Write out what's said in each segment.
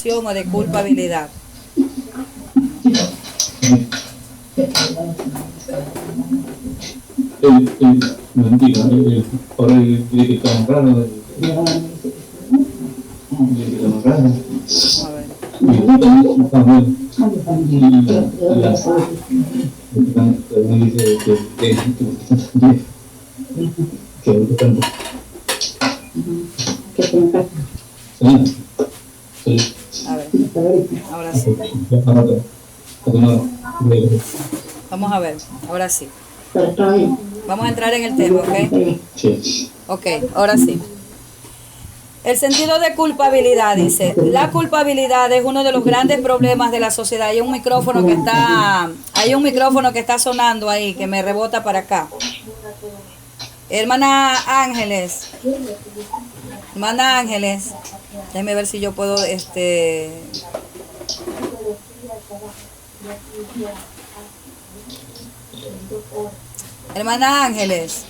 o de culpabilidad. Ahora dice que está honrado. A ver. A ver. Ahora sí. Vamos a ver. Ahora sí. Vamos a entrar en el tema, ¿ok? Sí. Ok, ahora sí. El sentido de culpabilidad, dice, la culpabilidad es uno de los grandes problemas de la sociedad. Hay un micrófono que está sonando ahí, que me rebota para acá. Hermana Ángeles, déjeme ver si yo puedo, Hermana Ángeles.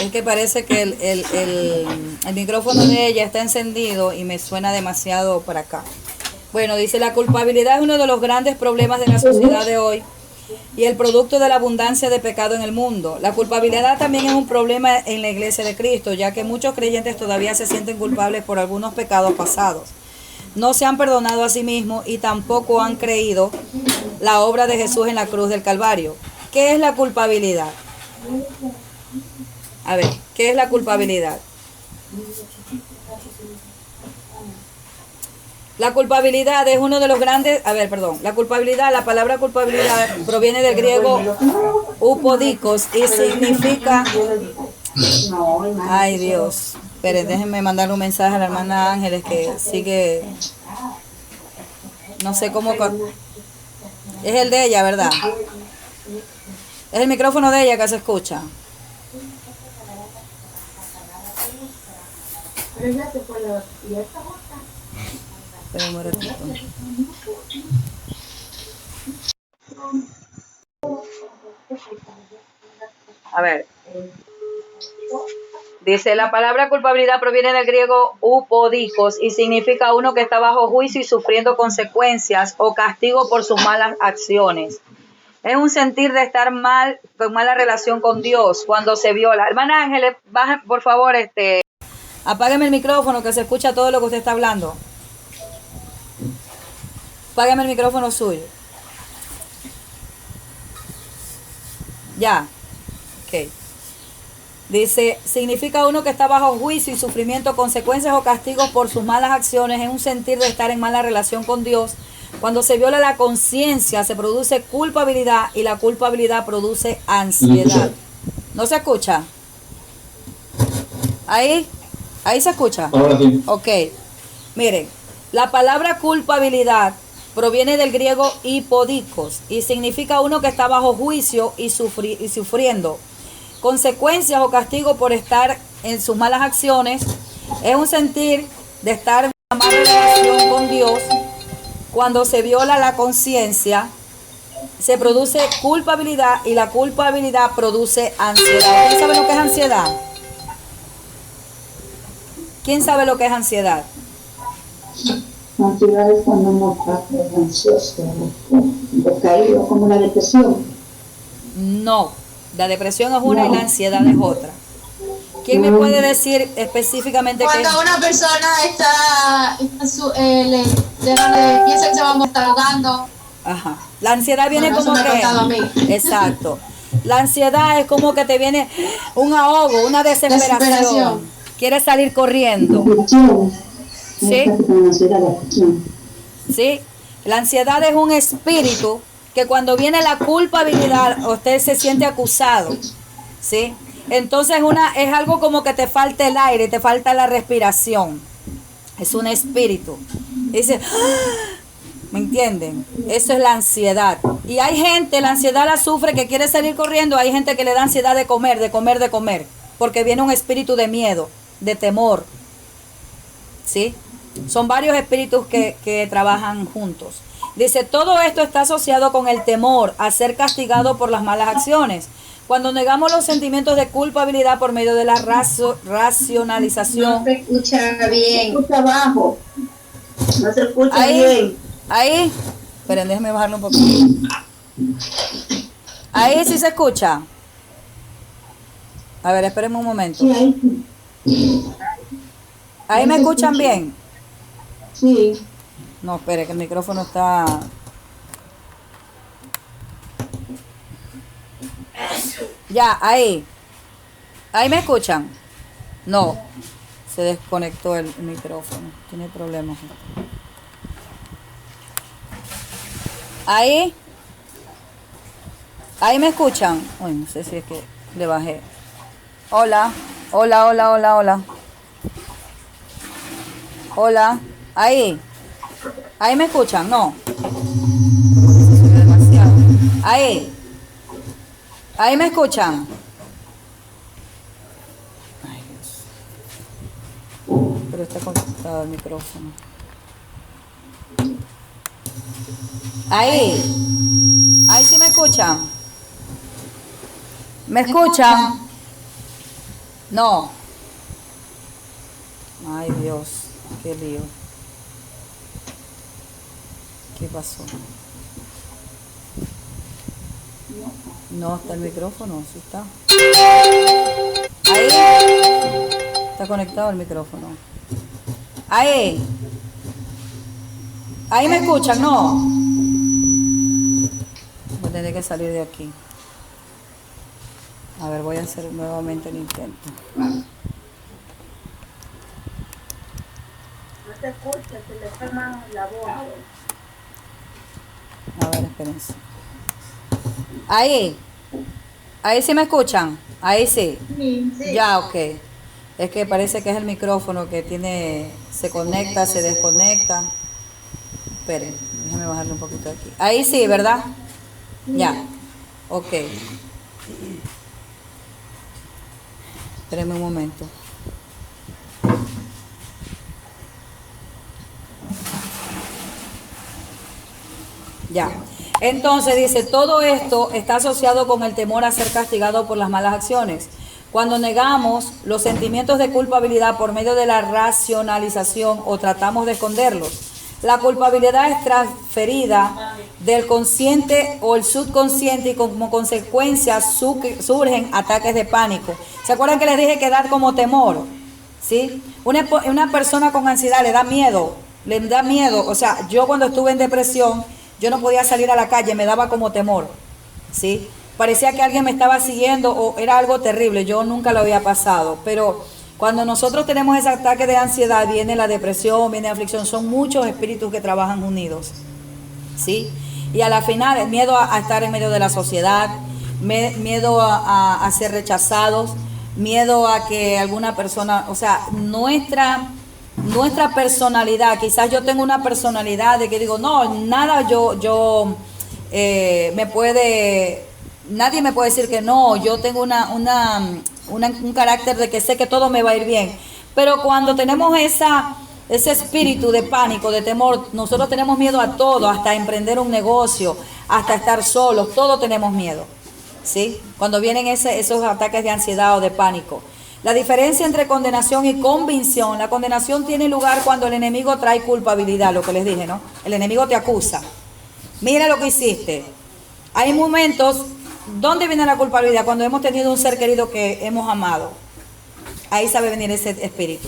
Es que parece que el micrófono de ella está encendido y me suena demasiado para acá. Bueno, dice, la culpabilidad es uno de los grandes problemas de la sociedad de hoy y el producto de la abundancia de pecado en el mundo. La culpabilidad también es un problema en la iglesia de Cristo, ya que muchos creyentes todavía se sienten culpables por algunos pecados pasados. No se han perdonado a sí mismos y tampoco han creído la obra de Jesús en la cruz del Calvario. ¿Qué es la culpabilidad? A ver, ¿qué es la culpabilidad? La culpabilidad es uno de los grandes... la palabra culpabilidad proviene del griego upodikos y significa... Ay, Dios. Esperen, déjenme mandarle un mensaje a la hermana Ángeles que sigue... No sé cómo... Es el de ella, ¿verdad? Es el micrófono de ella que se escucha. Esperen un ratito. A ver. Dice, la palabra culpabilidad proviene del griego upodikos y significa uno que está bajo juicio y sufriendo consecuencias o castigo por sus malas acciones. Es un sentir de estar mal, con mala relación con Dios cuando se viola. Hermana Ángeles, baja, por favor, apágame el micrófono que se escucha todo lo que usted está hablando. Apágame el micrófono suyo. Ya. Ok. Dice, significa uno que está bajo juicio y sufrimiento, consecuencias o castigos por sus malas acciones. Es un sentir de estar en mala relación con Dios. Cuando se viola la conciencia, se produce culpabilidad y la culpabilidad produce ansiedad. ¿No se escucha? ¿Ahí se escucha? Ahora sí. Ok. Miren, la palabra culpabilidad proviene del griego hipodikos y significa uno que está bajo juicio y sufriendo consecuencias o castigo por estar en sus malas acciones. Es un sentir de estar en una mala relación con Dios. Cuando se viola la conciencia, se produce culpabilidad y la culpabilidad produce ansiedad. ¿Quién sabe lo que es ansiedad? ¿Quién sabe lo que es ansiedad? Ansiedad es cuando uno está ansioso o caído, como la depresión. No, la depresión es una y la ansiedad es otra. ¿Quién me puede decir específicamente qué es? Cuando una persona le piensa que se va a estar ahogando. Ajá. La ansiedad viene como eso me ha pasado a que... mí. Exacto. La ansiedad es como que te viene un ahogo, una desesperación. Quieres salir corriendo. ¿Sí? ¿Sí? La ansiedad es un espíritu que cuando viene la culpabilidad, usted se siente acusado. ¿Sí? Entonces es algo como que te falta el aire, te falta la respiración. Es un espíritu. Dice, ¿me entienden? Eso es la ansiedad. Y hay gente, la ansiedad la sufre, que quiere salir corriendo. Hay gente que le da ansiedad de comer. Porque viene un espíritu de miedo, de temor. ¿Sí? Son varios espíritus que trabajan juntos. Dice, todo esto está asociado con el temor a ser castigado por las malas acciones. Cuando negamos los sentimientos de culpabilidad por medio de la racionalización. No se escucha Se bien. escucha abajo. No se escucha Ahí, bien. ahí. Esperen, déjenme bajarlo un poquito. Ahí sí se escucha. A ver, espérenme un momento. Sí, ahí sí. Ahí me escuchan bien. Sí. No, espere, que el micrófono está... Ya, ahí. Ahí me escuchan. No, se desconectó el micrófono. Tiene problemas. Ahí. Ahí me escuchan. Uy, no sé si es que le bajé. Hola. Hola, hola, hola, hola. Hola. Ahí. Ahí me escuchan. No. Demasiado. Ahí. Ahí me escuchan. Ay, Dios. Pero está conectado el micrófono. Ahí. Ahí sí me escuchan. ¿Me escuchan? No. Ay, Dios. Qué lío. ¿Qué pasó? No, está el micrófono, sí está. Ahí. Está conectado el micrófono. Ahí. Ahí me escuchan, no. Voy a tener que salir de aquí. A ver, voy a hacer nuevamente el intento. No se escucha, se le forma la voz. A ver, espérense. Ahí. Ahí sí me escuchan. Ahí sí. Sí. Ya, ok. Es que parece que es el micrófono que tiene, se conecta, se desconecta. Esperen, déjame bajarle un poquito aquí. Ahí sí, ¿verdad? Ya. Ok. Espérenme un momento. Ya. Entonces dice, todo esto está asociado con el temor a ser castigado por las malas acciones. Cuando negamos los sentimientos de culpabilidad por medio de la racionalización o tratamos de esconderlos, la culpabilidad es transferida del consciente o el subconsciente y como consecuencia surgen ataques de pánico. ¿Se acuerdan que les dije que da como temor? ¿Sí? Una persona con ansiedad le da miedo, o sea, yo cuando estuve en depresión, yo no podía salir a la calle, me daba como temor, ¿sí? Parecía que alguien me estaba siguiendo o era algo terrible, yo nunca lo había pasado, pero cuando nosotros tenemos ese ataque de ansiedad, viene la depresión, viene la aflicción, son muchos espíritus que trabajan unidos, ¿sí? Y a la final, el miedo a estar en medio de la sociedad, miedo a ser rechazados, miedo a que alguna persona, o sea, nuestra personalidad, quizás yo tengo una personalidad de que digo, no, nada nadie me puede decir que no, yo tengo un carácter de que sé que todo me va a ir bien, pero cuando tenemos ese espíritu de pánico, de temor, nosotros tenemos miedo a todo, hasta emprender un negocio, hasta estar solos, todo tenemos miedo, ¿sí? Cuando vienen esos ataques de ansiedad o de pánico. La diferencia entre condenación y convicción, la condenación tiene lugar cuando el enemigo trae culpabilidad, lo que les dije, ¿no? El enemigo te acusa. Mira lo que hiciste. Hay momentos, ¿dónde viene la culpabilidad? Cuando hemos tenido un ser querido que hemos amado. Ahí sabe venir ese espíritu.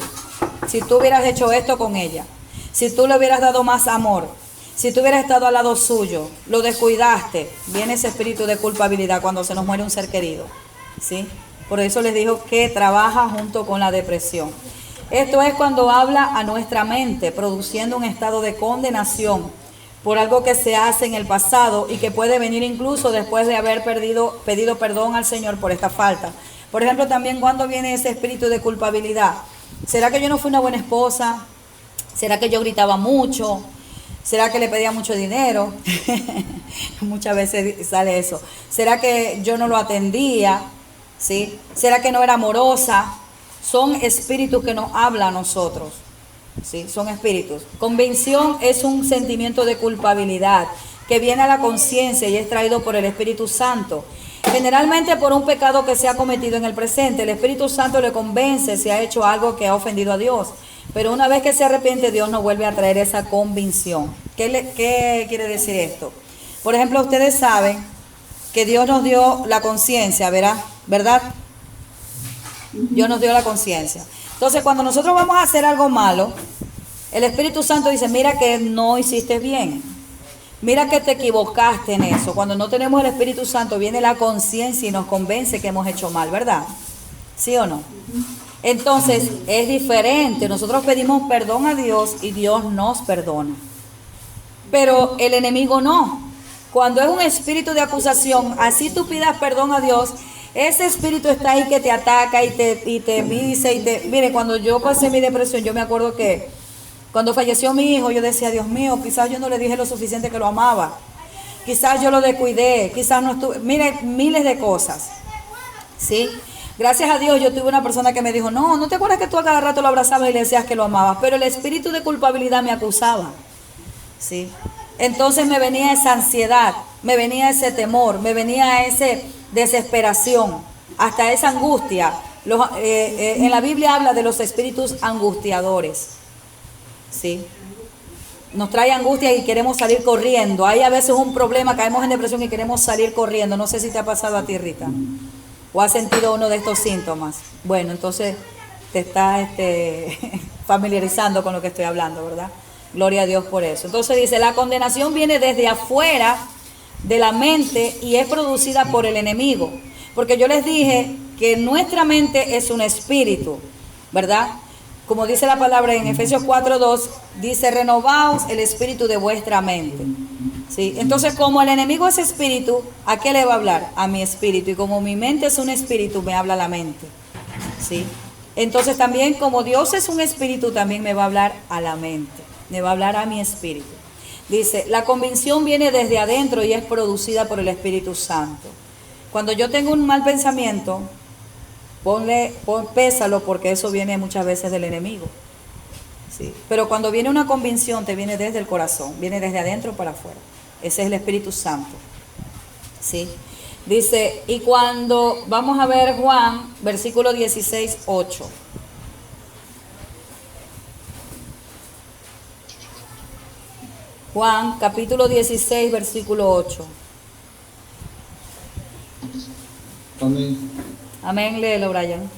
Si tú hubieras hecho esto con ella, si tú le hubieras dado más amor, si tú hubieras estado al lado suyo, lo descuidaste, viene ese espíritu de culpabilidad cuando se nos muere un ser querido, ¿sí? Por eso les digo que trabaja junto con la depresión. Esto es cuando habla a nuestra mente, produciendo un estado de condenación por algo que se hace en el pasado y que puede venir incluso después de haber pedido perdón al Señor por esta falta. Por ejemplo, también cuando viene ese espíritu de culpabilidad. ¿Será que yo no fui una buena esposa? ¿Será que yo gritaba mucho? ¿Será que le pedía mucho dinero? Muchas veces sale eso. ¿Será que yo no lo atendía? ¿Sí? ¿Será que no era amorosa? Son espíritus que nos hablan a nosotros, ¿sí? Son espíritus. Convicción es un sentimiento de culpabilidad que viene a la conciencia y es traído por el Espíritu Santo. Generalmente por un pecado que se ha cometido en el presente. El Espíritu Santo le convence si ha hecho algo que ha ofendido a Dios. Pero una vez que se arrepiente, Dios no vuelve a traer esa convicción. ¿Qué quiere decir esto? Por ejemplo, ustedes saben que Dios nos dio la conciencia, ¿verdad? Dios nos dio la conciencia. Entonces, cuando nosotros vamos a hacer algo malo, el Espíritu Santo dice, mira que no hiciste bien. Mira que te equivocaste en eso. Cuando no tenemos el Espíritu Santo, viene la conciencia y nos convence que hemos hecho mal, ¿verdad? ¿Sí o no? Entonces, es diferente. Nosotros pedimos perdón a Dios y Dios nos perdona. Pero el enemigo no. Cuando es un espíritu de acusación, así tú pidas perdón a Dios, ese espíritu está ahí que te ataca y te dice, Mire, cuando yo pasé mi depresión, yo me acuerdo que cuando falleció mi hijo, yo decía, Dios mío, quizás yo no le dije lo suficiente que lo amaba. Quizás yo lo descuidé, quizás no estuve, mire, miles de cosas. ¿Sí? Gracias a Dios yo tuve una persona que me dijo, no te acuerdas que tú a cada rato lo abrazabas y le decías que lo amabas, pero el espíritu de culpabilidad me acusaba. ¿Sí? Entonces me venía esa ansiedad, me venía ese temor, me venía esa desesperación, hasta esa angustia. En la Biblia habla de los espíritus angustiadores. ¿Sí? Nos trae angustia y queremos salir corriendo. Hay a veces un problema, caemos en depresión y queremos salir corriendo. No sé si te ha pasado a ti, Rita, o has sentido uno de estos síntomas. Bueno, entonces te estás familiarizando con lo que estoy hablando, ¿verdad? Gloria a Dios por eso. Entonces dice, la condenación viene desde afuera de la mente y es producida por el enemigo. Porque yo les dije que nuestra mente es un espíritu, ¿verdad? Como dice la palabra en Efesios 4:2, dice, renovaos el espíritu de vuestra mente. ¿Sí? Entonces, como el enemigo es espíritu, ¿a qué le va a hablar? A mi espíritu. Y como mi mente es un espíritu, me habla la mente. ¿Sí? Entonces también, como Dios es un espíritu, también me va a hablar a la mente. Me va a hablar a mi espíritu. Dice, la convicción viene desde adentro y es producida por el Espíritu Santo. Cuando yo tengo un mal pensamiento, pésalo, porque eso viene muchas veces del enemigo. ¿Sí? Pero cuando viene una convicción, te viene desde el corazón, viene desde adentro para afuera. Ese es el Espíritu Santo. ¿Sí? Dice, y cuando, vamos a ver Juan, versículo 16:8. Juan, capítulo 16, versículo 8. Amén. Amén, léelo, Brian.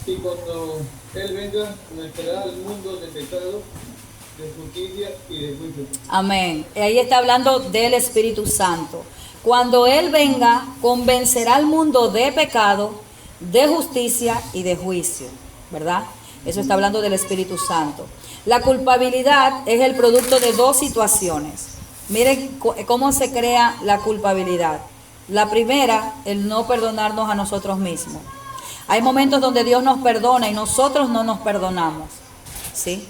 Y cuando Él venga, convencerá al mundo de pecado, de justicia y de juicio. Amén. Ahí está hablando del Espíritu Santo. Cuando Él venga, convencerá al mundo de pecado, de justicia y de juicio, ¿verdad? Eso está hablando del Espíritu Santo. La culpabilidad es el producto de dos situaciones. Miren cómo se crea la culpabilidad. La primera, el no perdonarnos a nosotros mismos. Hay momentos donde Dios nos perdona y nosotros no nos perdonamos. ¿Sí?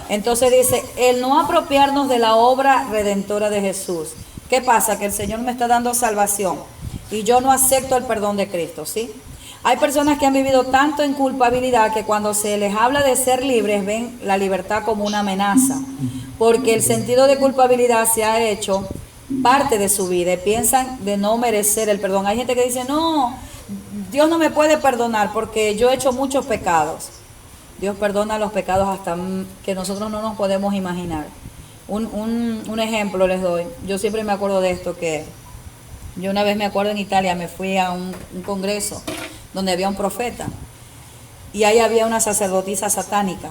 Entonces dice, el no apropiarnos de la obra redentora de Jesús. ¿Qué pasa? Que el Señor me está dando salvación y yo no acepto el perdón de Cristo, ¿sí? Hay personas que han vivido tanto en culpabilidad que cuando se les habla de ser libres ven la libertad como una amenaza, porque el sentido de culpabilidad se ha hecho parte de su vida y piensan de no merecer el perdón. Hay gente que dice, no, Dios no me puede perdonar porque yo he hecho muchos pecados. Dios perdona los pecados hasta que nosotros no nos podemos imaginar. Un ejemplo les doy. Yo siempre me acuerdo de esto, que yo una vez me acuerdo en Italia, me fui a un congreso donde había un profeta y ahí había una sacerdotisa satánica.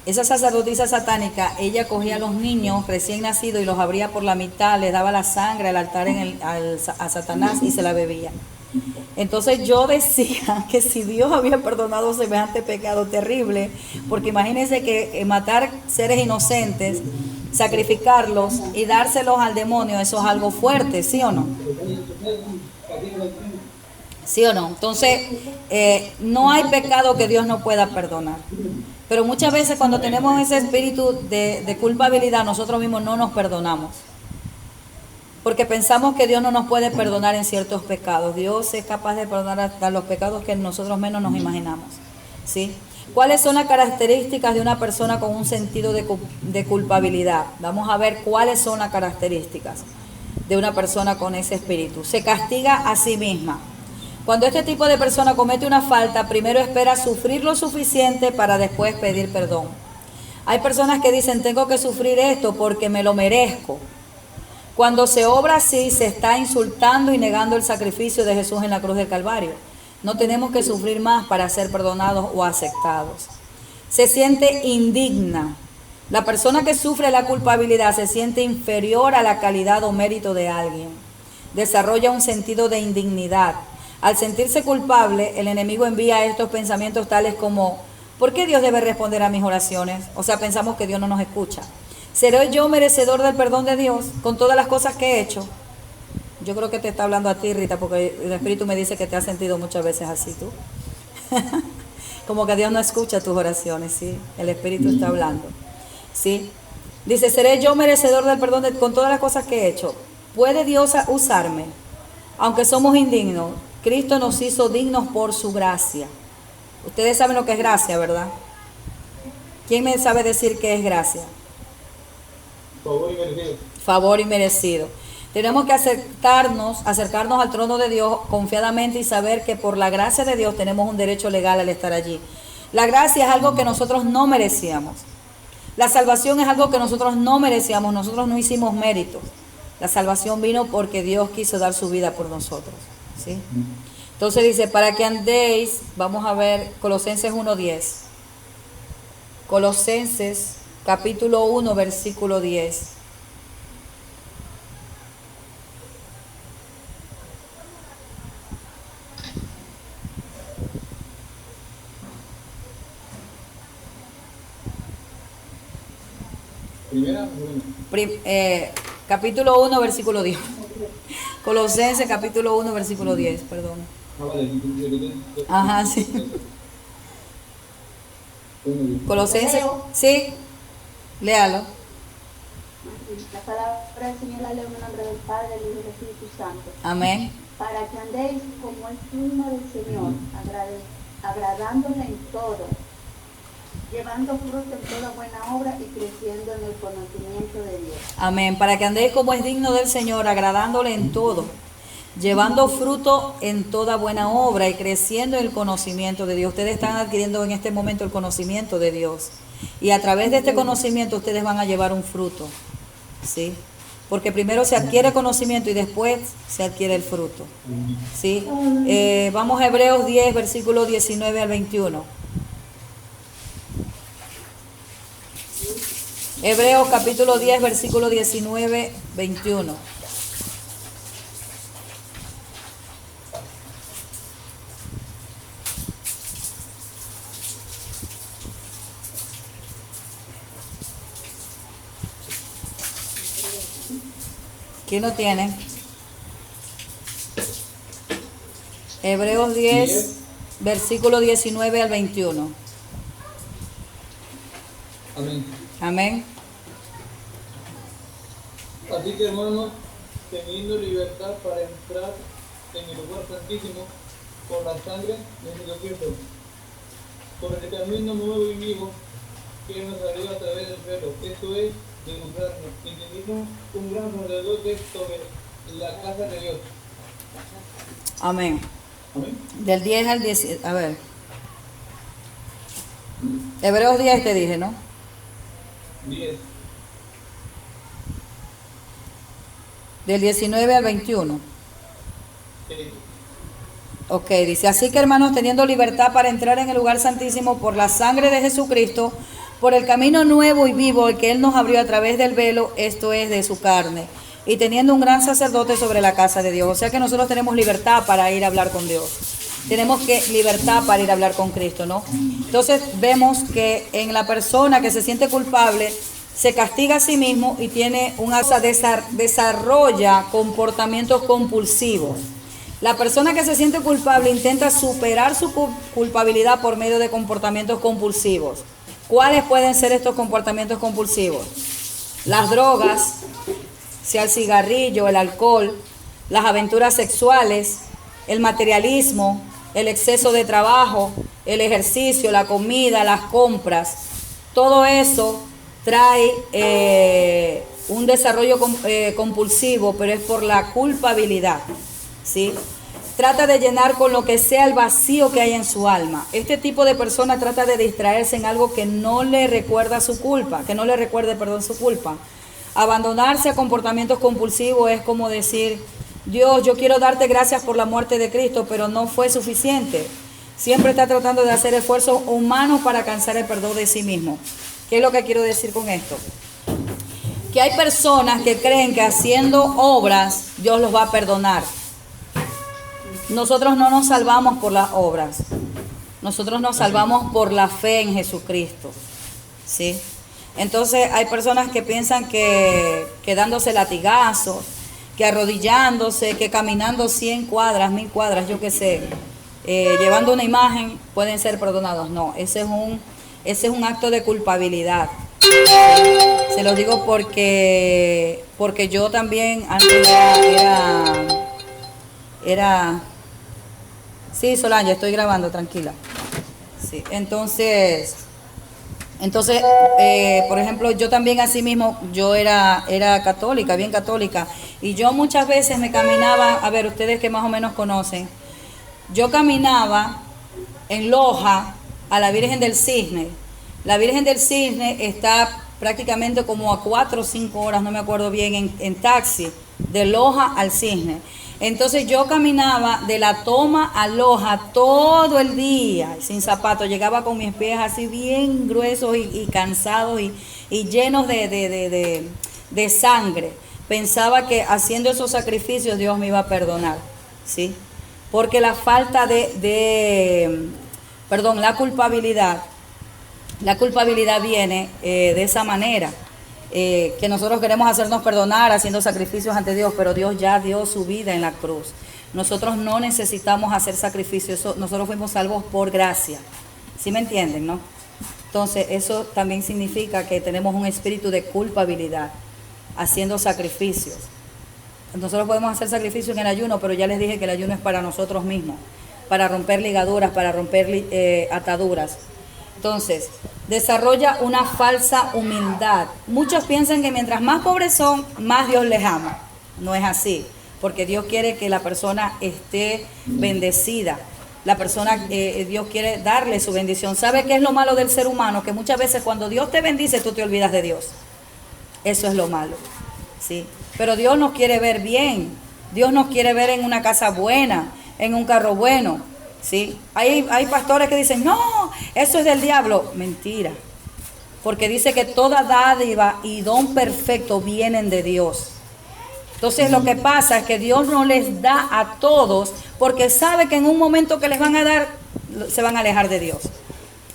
Esa sacerdotisa satánica, ella cogía a los niños recién nacidos y los abría por la mitad, les daba la sangre al altar a Satanás y se la bebía. Entonces yo decía que si Dios había perdonado semejante pecado terrible, porque imagínense que matar seres inocentes, sacrificarlos y dárselos al demonio, eso es algo fuerte, ¿sí o no? ¿Sí o no? Entonces, no hay pecado que Dios no pueda perdonar. Pero muchas veces cuando tenemos ese espíritu de culpabilidad, nosotros mismos no nos perdonamos. Porque pensamos que Dios no nos puede perdonar en ciertos pecados. Dios es capaz de perdonar hasta los pecados que nosotros menos nos imaginamos. ¿Sí? ¿Cuáles son las características de una persona con un sentido de culpabilidad? Vamos a ver cuáles son las características. de una persona con ese espíritu. Se castiga a sí misma. Cuando este tipo de persona comete una falta, primero espera sufrir lo suficiente para después pedir perdón. Hay personas que dicen, tengo que sufrir esto porque me lo merezco. Cuando se obra así, se está insultando y negando el sacrificio de Jesús en la cruz del Calvario. No tenemos que sufrir más para ser perdonados o aceptados. Se siente indigna. La persona que sufre la culpabilidad se siente inferior a la calidad o mérito de alguien. Desarrolla un sentido de indignidad. Al sentirse culpable, el enemigo envía estos pensamientos tales como, ¿por qué Dios debe responder a mis oraciones? O sea, pensamos que Dios no nos escucha. ¿Seré yo merecedor del perdón de Dios con todas las cosas que he hecho? Yo creo que te está hablando a ti, Rita, porque el Espíritu me dice que te has sentido muchas veces así tú. Como que Dios no escucha tus oraciones, ¿sí? El Espíritu está hablando, ¿sí? Dice, ¿seré yo merecedor del perdón con todas las cosas que he hecho? ¿Puede Dios usarme? Aunque somos indignos, Cristo nos hizo dignos por su gracia. Ustedes saben lo que es gracia, ¿verdad? ¿Quién me sabe decir qué es gracia? Favor y merecido. Favor y merecido. Tenemos que acercarnos al trono de Dios confiadamente y saber que por la gracia de Dios tenemos un derecho legal al estar allí. La gracia es algo que nosotros no merecíamos. La salvación es algo que nosotros no merecíamos, nosotros no hicimos méritos. La salvación vino porque Dios quiso dar su vida por nosotros, ¿sí? Entonces dice, para que andéis, vamos a ver Colosenses 1:10. Colosenses capítulo 1, versículo 10. Primera, Capítulo 1, versículo 10. Colosenses capítulo 1, versículo 10, perdón. vale. Ajá, sí. Colosenses, sí, léalo. La palabra del Señor la leo en el nombre del Padre, del Hijo y del Espíritu Santo. Amén. Para que andéis como es digno del Señor, agradándole en todo, llevando fruto en toda buena obra y creciendo en el conocimiento de Dios. Amén. Para que andéis como es digno del Señor, agradándole en todo, llevando fruto en toda buena obra y creciendo en el conocimiento de Dios. Ustedes están adquiriendo en este momento el conocimiento de Dios. Y a través de este conocimiento ustedes van a llevar un fruto, ¿sí? Porque primero se adquiere conocimiento y después se adquiere el fruto, ¿sí? Vamos a Hebreos 10, versículos 19 al 21. Hebreos capítulo 10, versículo 19, 21. ¿Quién lo tiene? Hebreos 10, versículo 19 al 21. Amén. Amén. Así que, hermanos, teniendo libertad para entrar en el lugar santísimo por la sangre de Jesucristo, por el camino nuevo y vivo que nos abrió a través del pelo, esto es, de honrarnos, y tenemos un gran sacerdote sobre la casa de Dios. Amén. Amén. Del 10 al 10, a ver. Hebreos 10 te dije, ¿no? 10. Del 19 al 21. Sí. Ok, dice, así que hermanos, teniendo libertad para entrar en el lugar santísimo por la sangre de Jesucristo, por el camino nuevo y vivo el que Él nos abrió a través del velo, esto es de su carne, y teniendo un gran sacerdote sobre la casa de Dios. O sea que nosotros tenemos libertad para ir a hablar con Dios. Tenemos libertad para ir a hablar con Cristo, ¿no? Entonces vemos que en la persona que se siente culpable, se castiga a sí mismo y tiene desarrolla comportamientos compulsivos. La persona que se siente culpable intenta superar su culpabilidad por medio de comportamientos compulsivos. ¿Cuáles pueden ser estos comportamientos compulsivos? Las drogas, sea el cigarrillo, el alcohol, las aventuras sexuales, el materialismo, el exceso de trabajo, el ejercicio, la comida, las compras. Todo eso trae un desarrollo compulsivo, pero es por la culpabilidad, ¿sí? Trata de llenar con lo que sea el vacío que hay en su alma. Este tipo de persona trata de distraerse en algo que no le recuerda su culpa, que no le recuerde, perdón, su culpa. Abandonarse a comportamientos compulsivos es como decir, Dios, yo quiero darte gracias por la muerte de Cristo, pero no fue suficiente. Siempre está tratando de hacer esfuerzos humanos para alcanzar el perdón de sí mismo. ¿Qué es lo que quiero decir con esto? Que hay personas que creen que haciendo obras Dios los va a perdonar. Nosotros no nos salvamos por las obras. Nosotros nos salvamos por la fe en Jesucristo. ¿Sí? Entonces hay personas que piensan que dándose latigazos, que arrodillándose, que caminando 100 cuadras, 1000 cuadras, yo qué sé, llevando una imagen, pueden ser perdonados. No, ese es un acto de culpabilidad. Se lo digo porque yo también antes era sí, Solange, estoy grabando, tranquila. Sí, entonces, por ejemplo, yo también así mismo, yo era católica, bien católica, y yo muchas veces me caminaba, a ver, ustedes que más o menos conocen, yo caminaba en Loja a la Virgen del Cisne. La Virgen del Cisne está prácticamente como a 4 o 5 horas, no me acuerdo bien, en taxi, de Loja al Cisne. Entonces yo caminaba de la Toma a Loja todo el día, sin zapatos, llegaba con mis pies así bien gruesos y cansados y llenos de sangre. Pensaba que haciendo esos sacrificios Dios me iba a perdonar, ¿sí? Porque la falta la culpabilidad viene de esa manera. Que nosotros queremos hacernos perdonar haciendo sacrificios ante Dios, pero Dios ya dio su vida en la cruz. Nosotros no necesitamos hacer sacrificios, nosotros fuimos salvos por gracia. ¿Sí me entienden, no? Entonces eso también significa que tenemos un espíritu de culpabilidad haciendo sacrificios. Nosotros podemos hacer sacrificios en el ayuno, pero ya les dije que el ayuno es para nosotros mismos, para romper ligaduras, para romper ataduras. Entonces, desarrolla una falsa humildad. Muchos piensan que mientras más pobres son, más Dios les ama. No es así, porque Dios quiere que la persona esté bendecida. La persona, Dios quiere darle su bendición. ¿Sabe qué es lo malo del ser humano? Que muchas veces cuando Dios te bendice, tú te olvidas de Dios. Eso es lo malo, ¿sí? Pero Dios nos quiere ver bien. Dios nos quiere ver en una casa buena, en un carro bueno. ¿Sí? Hay pastores que dicen, no, eso es del diablo. Mentira, porque dice que toda dádiva y don perfecto vienen de Dios. Entonces lo que pasa es que Dios no les da a todos, porque sabe que en un momento que les van a dar, se van a alejar de Dios.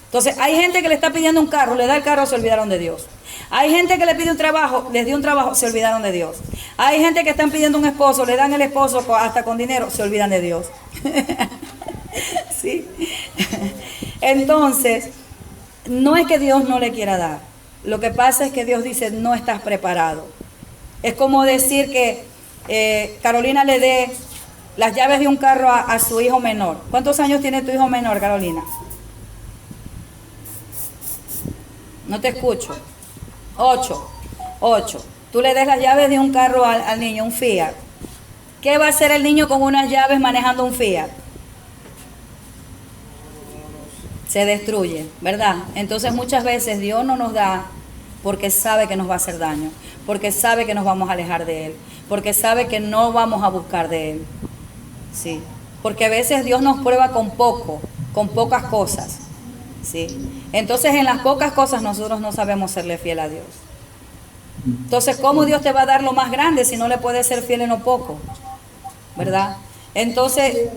Entonces hay gente que le está pidiendo un carro, le da el carro, se olvidaron de Dios. Hay gente que le pide un trabajo, les dio un trabajo, se olvidaron de Dios. Hay gente que están pidiendo un esposo, le dan el esposo hasta con dinero, se olvidan de Dios. ¿Sí? Entonces, no es que Dios no le quiera dar. Lo que pasa es que Dios dice, no estás preparado. Es como decir que Carolina le dé las llaves de un carro a su hijo menor. ¿Cuántos años tiene tu hijo menor, Carolina? No te escucho. 8. Tú le des las llaves de un carro al niño, un Fiat. ¿Qué va a hacer el niño con unas llaves manejando un Fiat? Se destruye, ¿verdad? Entonces muchas veces Dios no nos da porque sabe que nos va a hacer daño, porque sabe que nos vamos a alejar de Él, porque sabe que no vamos a buscar de Él. Sí, porque a veces Dios nos prueba con pocas cosas. Sí, entonces en las pocas cosas nosotros no sabemos serle fiel a Dios. Entonces, ¿cómo Dios te va a dar lo más grande si no le puedes ser fiel en lo poco? ¿Verdad? Entonces,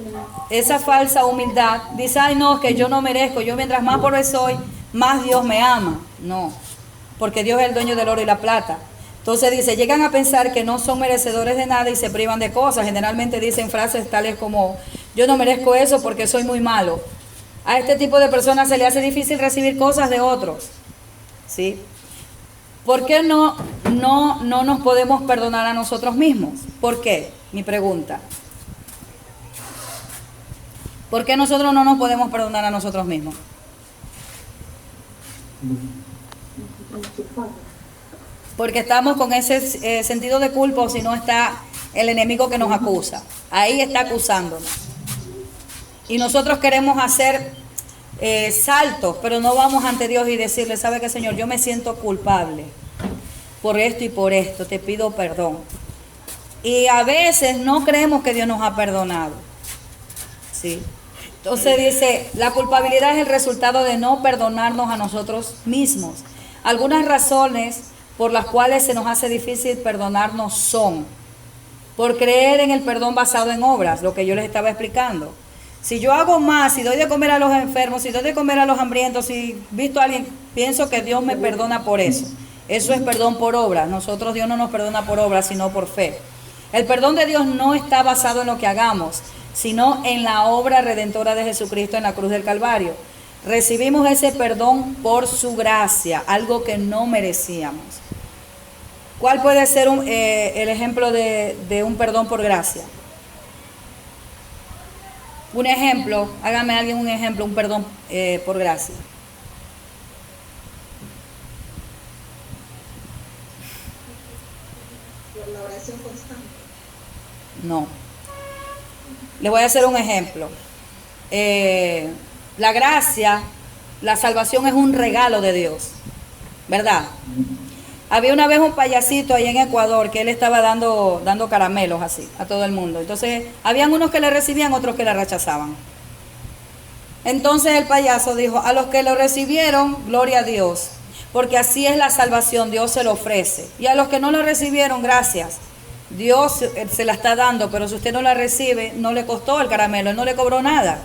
esa falsa humildad dice, ay no, que yo no merezco, yo mientras más pobre soy, más Dios me ama. No, porque Dios es el dueño del oro y la plata. Entonces dice, llegan a pensar que no son merecedores de nada y se privan de cosas. Generalmente dicen frases tales como, yo no merezco eso porque soy muy malo. A este tipo de personas se le hace difícil recibir cosas de otros. ¿Sí? ¿Por qué no nos podemos perdonar a nosotros mismos? ¿Por qué? Mi pregunta. ¿Por qué nosotros no nos podemos perdonar a nosotros mismos? porque estamos con ese sentido de culpa, o si no está el enemigo que nos acusa. Ahí está acusándonos. Y nosotros queremos hacer saltos, pero no vamos ante Dios y decirle, ¿sabe qué, Señor? Yo me siento culpable por esto y por esto, te pido perdón. Y a veces no creemos que Dios nos ha perdonado. ¿Sí? Entonces dice, la culpabilidad es el resultado de no perdonarnos a nosotros mismos. Algunas razones por las cuales se nos hace difícil perdonarnos son por creer en el perdón basado en obras, lo que yo les estaba explicando. Si yo hago más, si doy de comer a los enfermos, si doy de comer a los hambrientos, si visto a alguien, pienso que Dios me perdona por eso. Eso es perdón por obras. Nosotros, Dios no nos perdona por obras, sino por fe. El perdón de Dios no está basado en lo que hagamos, sino en la obra redentora de Jesucristo en la cruz del Calvario. Recibimos ese perdón por su gracia, algo que no merecíamos. ¿Cuál puede ser el ejemplo de un perdón por gracia? Un ejemplo, hágame alguien un ejemplo, un perdón por gracia. Por la oración constante. No. Le voy a hacer un ejemplo. La gracia, la salvación es un regalo de Dios, ¿verdad? Había una vez un payasito ahí en Ecuador que él estaba dando caramelos así a todo el mundo. Entonces, habían unos que le recibían, otros que le rechazaban. Entonces el payaso dijo, a los que lo recibieron, gloria a Dios, porque así es la salvación, Dios se lo ofrece. Y a los que no lo recibieron, gracias. Dios se la está dando, pero si usted no la recibe, no le costó el caramelo, él no le cobró nada.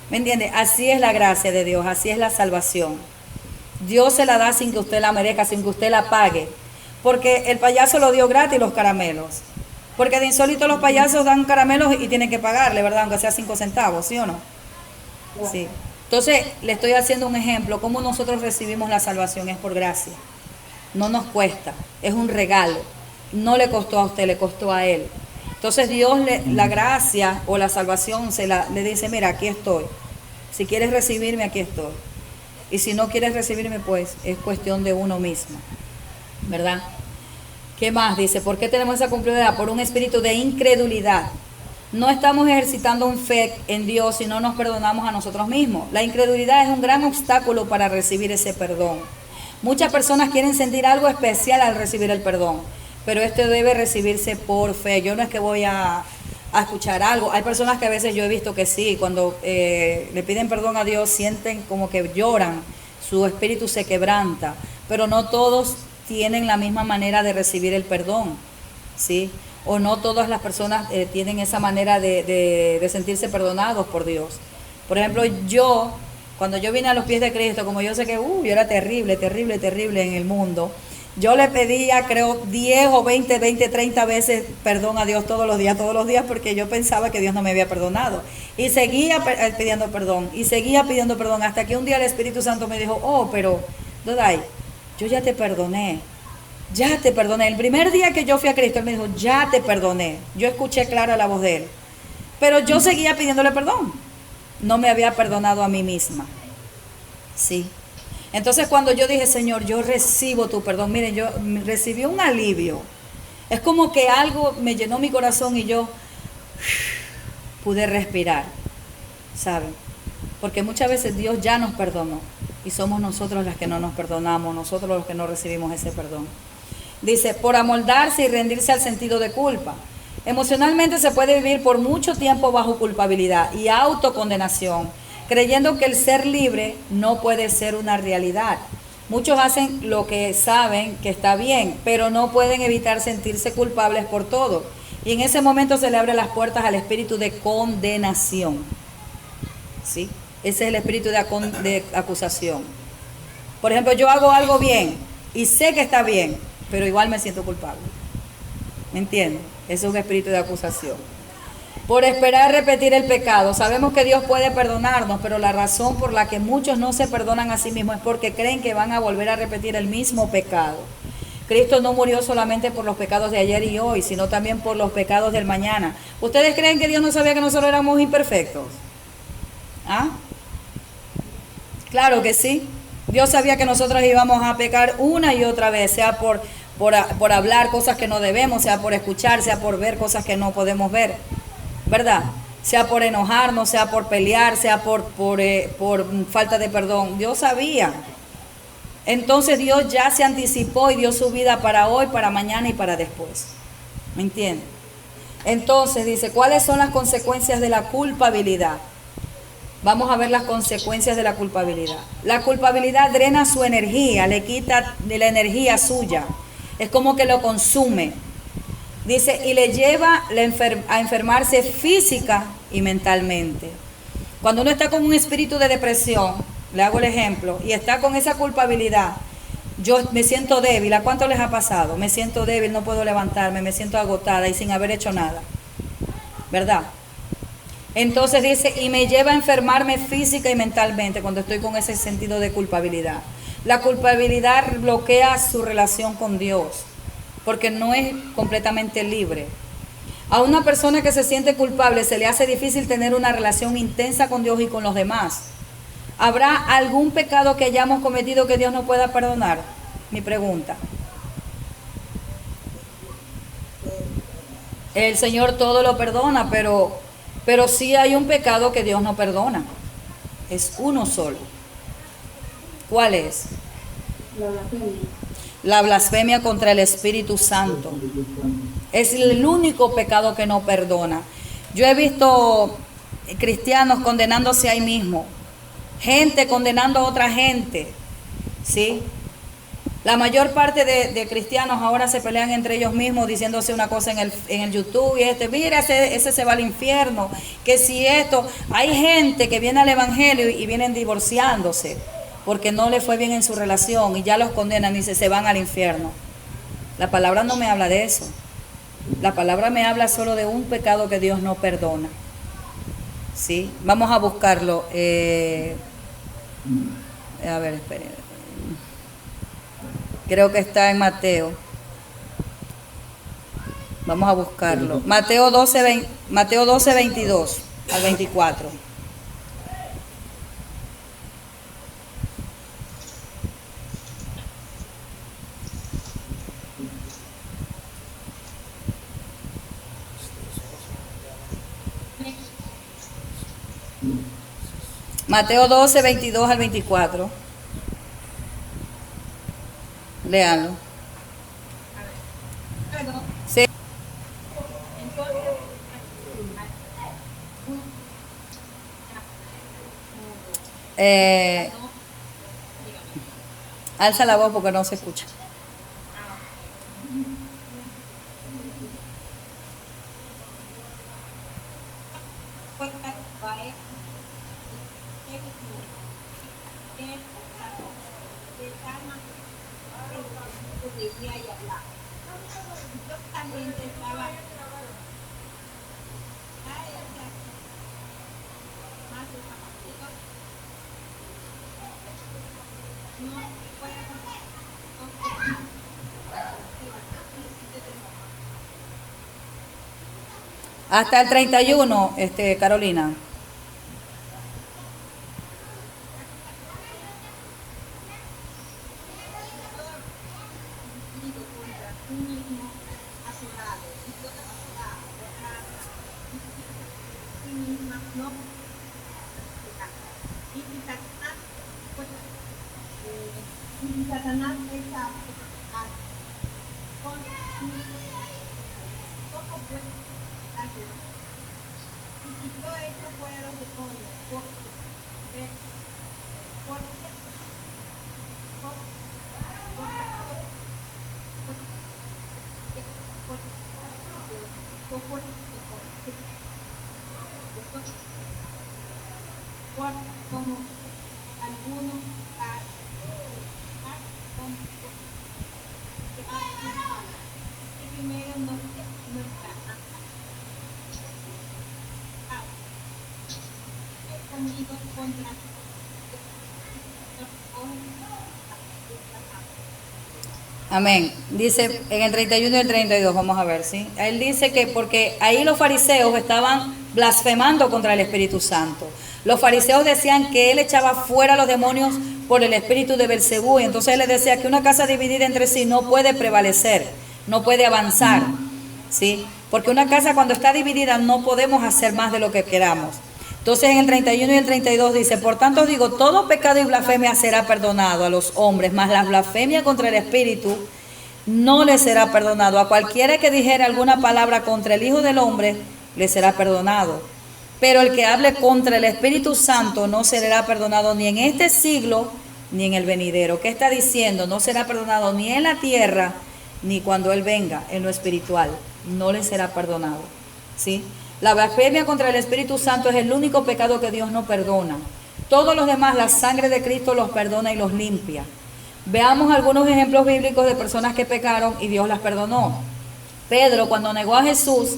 ¿Me entiende? Así es la gracia de Dios, así es la salvación. Dios se la da sin que usted la merezca, sin que usted la pague. Porque el payaso lo dio gratis los caramelos. Porque de insólito los payasos dan caramelos y tienen que pagarle, ¿verdad? Aunque sea 5 centavos, ¿sí o no? Sí. Entonces, le estoy haciendo un ejemplo. Cómo nosotros recibimos la salvación es por gracia. No nos cuesta, es un regalo. No le costó a usted, le costó a Él. Entonces Dios, la gracia o la salvación le dice, mira, aquí estoy. Si quieres recibirme, aquí estoy. Y si no quieres recibirme, pues es cuestión de uno mismo, ¿verdad? ¿Qué más? Dice, ¿por qué tenemos esa culpabilidad? Por un espíritu de incredulidad. No estamos ejercitando un fe en Dios si no nos perdonamos a nosotros mismos. La incredulidad es un gran obstáculo para recibir ese perdón. Muchas personas quieren sentir algo especial al recibir el perdón, pero este debe recibirse por fe. Yo no es que voy a escuchar algo. Hay personas que a veces yo he visto que sí, cuando le piden perdón a Dios, sienten como que lloran, su espíritu se quebranta, pero no todos tienen la misma manera de recibir el perdón, ¿sí? O no todas las personas tienen esa manera de sentirse perdonados por Dios. Por ejemplo, cuando yo vine a los pies de Cristo, como yo sé que yo era terrible en el mundo, yo le pedía, creo, 10 o 20, 30 veces perdón a Dios todos los días, porque yo pensaba que Dios no me había perdonado. Y seguía pidiendo perdón, hasta que un día el Espíritu Santo me dijo, pero, Dodai, yo ya te perdoné. El primer día que yo fui a Cristo, Él me dijo, ya te perdoné. Yo escuché clara la voz de Él. Pero yo seguía pidiéndole perdón. No me había perdonado a mí misma. Sí. Entonces cuando yo dije, Señor, yo recibo tu perdón, miren, yo recibí un alivio. Es como que algo me llenó mi corazón y yo pude respirar, ¿saben? Porque muchas veces Dios ya nos perdonó y somos nosotros las que no nos perdonamos, nosotros los que no recibimos ese perdón. Dice, por amoldarse y rendirse al sentido de culpa. Emocionalmente se puede vivir por mucho tiempo bajo culpabilidad y autocondenación, creyendo que el ser libre no puede ser una realidad. Muchos hacen lo que saben que está bien, pero no pueden evitar sentirse culpables por todo. Y en ese momento se le abren las puertas al espíritu de condenación. ¿Sí? Ese es el espíritu de acusación. Por ejemplo, yo hago algo bien y sé que está bien, pero igual me siento culpable. ¿Me entienden? Ese es un espíritu de acusación. Por esperar repetir el pecado. Sabemos que Dios puede perdonarnos, pero la razón por la que muchos no se perdonan a sí mismos es porque creen que van a volver a repetir el mismo pecado. Cristo no murió solamente por los pecados de ayer y hoy, sino también por los pecados del mañana. ¿Ustedes creen que Dios no sabía que nosotros éramos imperfectos? ¿Ah? Claro que sí. Dios sabía que nosotros íbamos a pecar una y otra vez, sea por hablar cosas que no debemos, sea por escuchar, sea por ver cosas que no podemos ver, ¿verdad? Sea por enojarnos, sea por pelear, sea por falta de perdón. Dios sabía. Entonces Dios ya se anticipó y dio su vida para hoy, para mañana y para después. ¿Me entienden? Entonces dice, ¿cuáles son las consecuencias de la culpabilidad? Vamos a ver las consecuencias de la culpabilidad. La culpabilidad drena su energía, le quita de la energía suya. Es como que lo consume. Dice, y le lleva a enfermarse física y mentalmente. Cuando uno está con un espíritu de depresión, le hago el ejemplo, y está con esa culpabilidad, yo me siento débil. ¿A cuánto les ha pasado? Me siento débil, no puedo levantarme, me siento agotada y sin haber hecho nada, ¿verdad? Entonces dice, y me lleva a enfermarme física y mentalmente cuando estoy con ese sentido de culpabilidad. La culpabilidad bloquea su relación con Dios, porque no es completamente libre. A una persona que se siente culpable se le hace difícil tener una relación intensa con Dios y con los demás. ¿Habrá algún pecado que hayamos cometido que Dios no pueda perdonar? Mi pregunta. El Señor todo lo perdona, pero sí hay un pecado que Dios no perdona. Es uno solo. ¿Cuál es? La blasfemia. La blasfemia contra el Espíritu Santo. Es el único pecado que no perdona. Yo he visto cristianos condenándose a sí mismos, gente condenando a otra gente, ¿sí? La mayor parte de cristianos ahora se pelean entre ellos mismos diciéndose una cosa en el YouTube y mira, ese se va al infierno, que si esto, hay gente que viene al evangelio y vienen divorciándose porque no le fue bien en su relación y ya los condenan y se van al infierno. La palabra no me habla de eso. La palabra me habla solo de un pecado que Dios no perdona. ¿Sí? Vamos a buscarlo. A ver, esperen. Creo que está en Mateo. Vamos a buscarlo. Mateo 12, 22 al 24. Mateo 12, 22 al 24. Léanlo. Sí. Alza la voz porque no se escucha. Hasta el 31, Carolina. Amén. Dice en el 31 y el 32, vamos a ver, ¿sí? Él dice que porque ahí los fariseos estaban blasfemando contra el Espíritu Santo. Los fariseos decían que él echaba fuera a los demonios por el espíritu de Belcebú, y entonces él les decía que una casa dividida entre sí no puede prevalecer, no puede avanzar, ¿sí? Porque una casa cuando está dividida no podemos hacer más de lo que queramos. Entonces en el 31 y el 32 dice: por tanto os digo, todo pecado y blasfemia será perdonado a los hombres, mas la blasfemia contra el Espíritu no le será perdonado. A cualquiera que dijere alguna palabra contra el Hijo del Hombre, le será perdonado. Pero el que hable contra el Espíritu Santo no será perdonado ni en este siglo ni en el venidero. ¿Qué está diciendo? No será perdonado ni en la tierra ni cuando Él venga en lo espiritual. No le será perdonado, ¿sí? La blasfemia contra el Espíritu Santo es el único pecado que Dios no perdona. Todos los demás, la sangre de Cristo los perdona y los limpia. Veamos algunos ejemplos bíblicos de personas que pecaron y Dios las perdonó. Pedro, cuando negó a Jesús,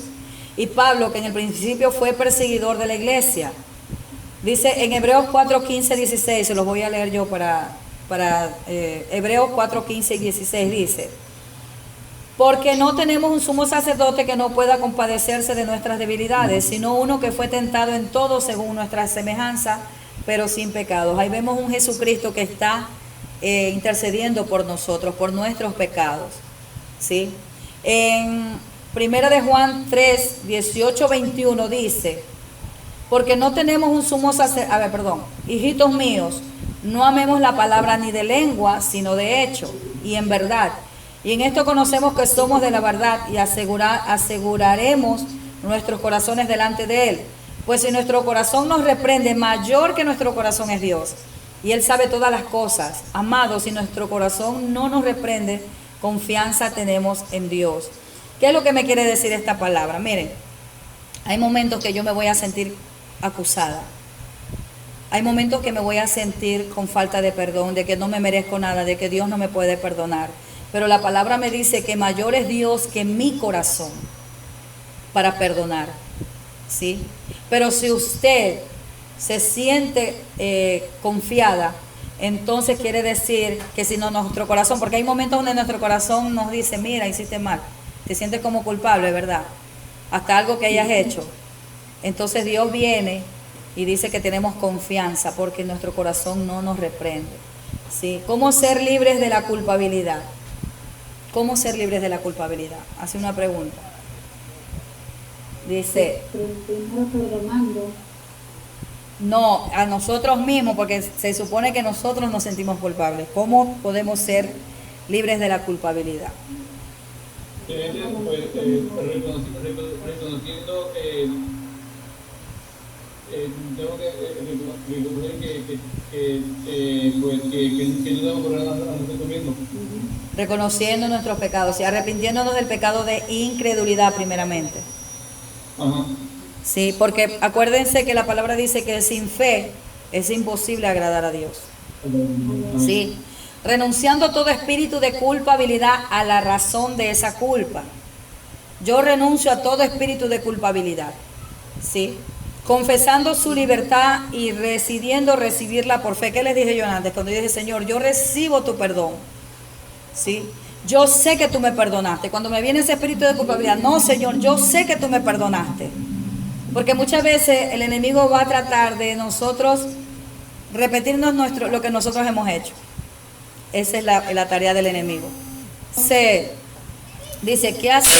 y Pablo, que en el principio fue perseguidor de la iglesia. Dice en Hebreos 4, 15, 16, se los voy a leer yo para Hebreos 4, 15 y 16, dice: porque no tenemos un sumo sacerdote que no pueda compadecerse de nuestras debilidades, sino uno que fue tentado en todo según nuestra semejanza, pero sin pecados. Ahí vemos un Jesucristo que está intercediendo por nosotros, por nuestros pecados, ¿sí? En Primera de Juan 3, 18, 21 dice: porque no tenemos un sumo sacerdote, hijitos míos, no amemos la palabra ni de lengua, sino de hecho y en verdad. Y en esto conocemos que somos de la verdad y aseguraremos nuestros corazones delante de Él. Pues si nuestro corazón nos reprende, mayor que nuestro corazón es Dios. Y Él sabe todas las cosas. Amados, si nuestro corazón no nos reprende, confianza tenemos en Dios. ¿Qué es lo que me quiere decir esta palabra? Miren, hay momentos que yo me voy a sentir acusada. Hay momentos que me voy a sentir con falta de perdón, de que no me merezco nada, de que Dios no me puede perdonar. Pero la palabra me dice que mayor es Dios que mi corazón para perdonar, ¿sí? Pero si usted se siente confiada, entonces quiere decir que si no, nuestro corazón, porque hay momentos donde nuestro corazón nos dice: mira, hiciste mal, te sientes como culpable, ¿verdad? Hasta algo que hayas hecho. Entonces Dios viene y dice que tenemos confianza porque nuestro corazón no nos reprende, ¿sí? ¿Cómo ser libres de la culpabilidad? ¿Cómo ser libres de la culpabilidad? Hace una pregunta. Dice: primero perdonando. No, a nosotros mismos, porque se supone que nosotros nos sentimos culpables. ¿Cómo podemos ser libres de la culpabilidad? Reconociendo, tengo que no debo correr a nosotros mismos. Reconociendo nuestros pecados y arrepintiéndonos del pecado de incredulidad primeramente. Ajá. Sí, porque acuérdense que la palabra dice que sin fe es imposible agradar a Dios. Sí, renunciando todo espíritu de culpabilidad a la razón de esa culpa. Yo renuncio a todo espíritu de culpabilidad. Sí, confesando su libertad y decidiendo recibirla por fe. ¿Qué les dije yo antes? Cuando yo dije: Señor, yo recibo tu perdón. ¿Sí? Yo sé que tú me perdonaste. Cuando me viene ese espíritu de culpabilidad: no, Señor, yo sé que tú me perdonaste. Porque muchas veces el enemigo va a tratar de nosotros repetirnos lo que nosotros hemos hecho. Esa es la tarea del enemigo. Dice, ¿qué hacer?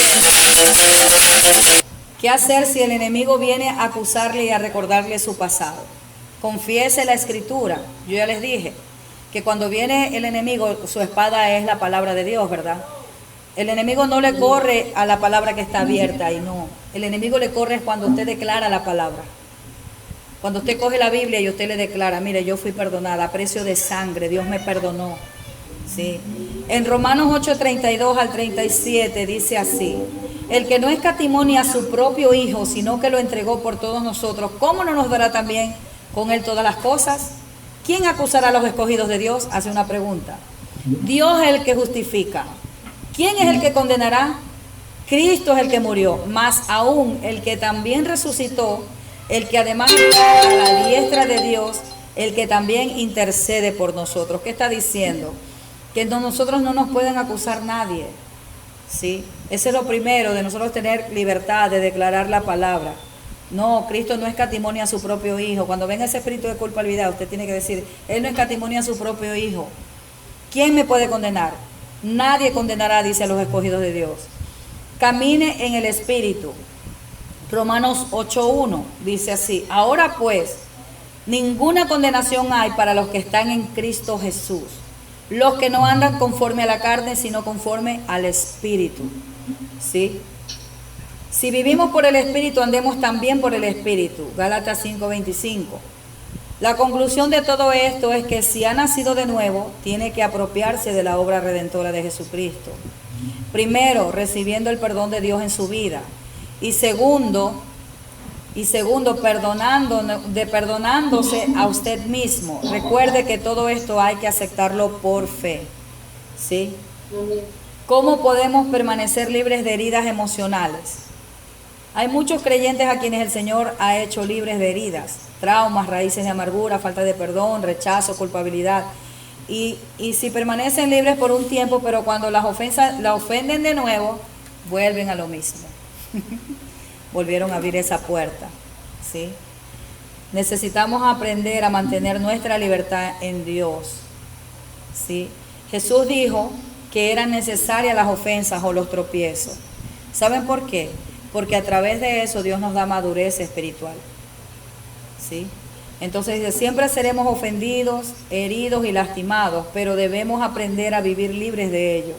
¿Qué hacer si el enemigo viene a acusarle y a recordarle su pasado? Confiese la escritura. Yo ya les dije que cuando viene el enemigo, su espada es la palabra de Dios, ¿verdad? El enemigo no le corre a la palabra que está abierta y no. El enemigo le corre cuando usted declara la palabra. Cuando usted coge la Biblia y usted le declara: mire, yo fui perdonada a precio de sangre, Dios me perdonó. ¿Sí? En Romanos 8, 32 al 37 dice así: el que no escatimó ni a su propio Hijo, sino que lo entregó por todos nosotros, ¿cómo no nos dará también con Él todas las cosas? ¿Quién acusará a los escogidos de Dios? Hace una pregunta. Dios es el que justifica. ¿Quién es el que condenará? Cristo es el que murió, más aún el que también resucitó, el que además está a la diestra de Dios, el que también intercede por nosotros. ¿Qué está diciendo? Que nosotros no nos pueden acusar nadie, ¿sí? Ese es lo primero, de nosotros tener libertad de declarar la palabra, No, Cristo no escatimonia a su propio Hijo. Cuando venga ese espíritu de culpabilidad, usted tiene que decir, Él no escatimonia a su propio Hijo. ¿Quién me puede condenar? Nadie condenará, dice a los escogidos de Dios. Camine en el Espíritu. Romanos 8:1 dice así, ahora pues, ninguna condenación hay para los que están en Cristo Jesús, los que no andan conforme a la carne, sino conforme al Espíritu. ¿Sí? Si vivimos por el Espíritu, andemos también por el Espíritu. Gálatas 5:25. La conclusión de todo esto es que si ha nacido de nuevo, tiene que apropiarse de la obra redentora de Jesucristo. Primero, recibiendo el perdón de Dios en su vida. Y segundo, perdonándose a usted mismo. Recuerde que todo esto hay que aceptarlo por fe. ¿Sí? ¿Cómo podemos permanecer libres de heridas emocionales? Hay muchos creyentes a quienes el Señor ha hecho libres de heridas, traumas, raíces de amargura, falta de perdón, rechazo, culpabilidad. Y si permanecen libres por un tiempo, pero cuando la ofenden de nuevo, vuelven a lo mismo. Volvieron a abrir esa puerta. ¿Sí? Necesitamos aprender a mantener nuestra libertad en Dios. ¿Sí? Jesús dijo que eran necesarias las ofensas o los tropiezos. ¿Saben por qué? Porque a través de eso Dios nos da madurez espiritual. ¿Sí? Entonces dice, siempre seremos ofendidos, heridos y lastimados, pero debemos aprender a vivir libres de ello.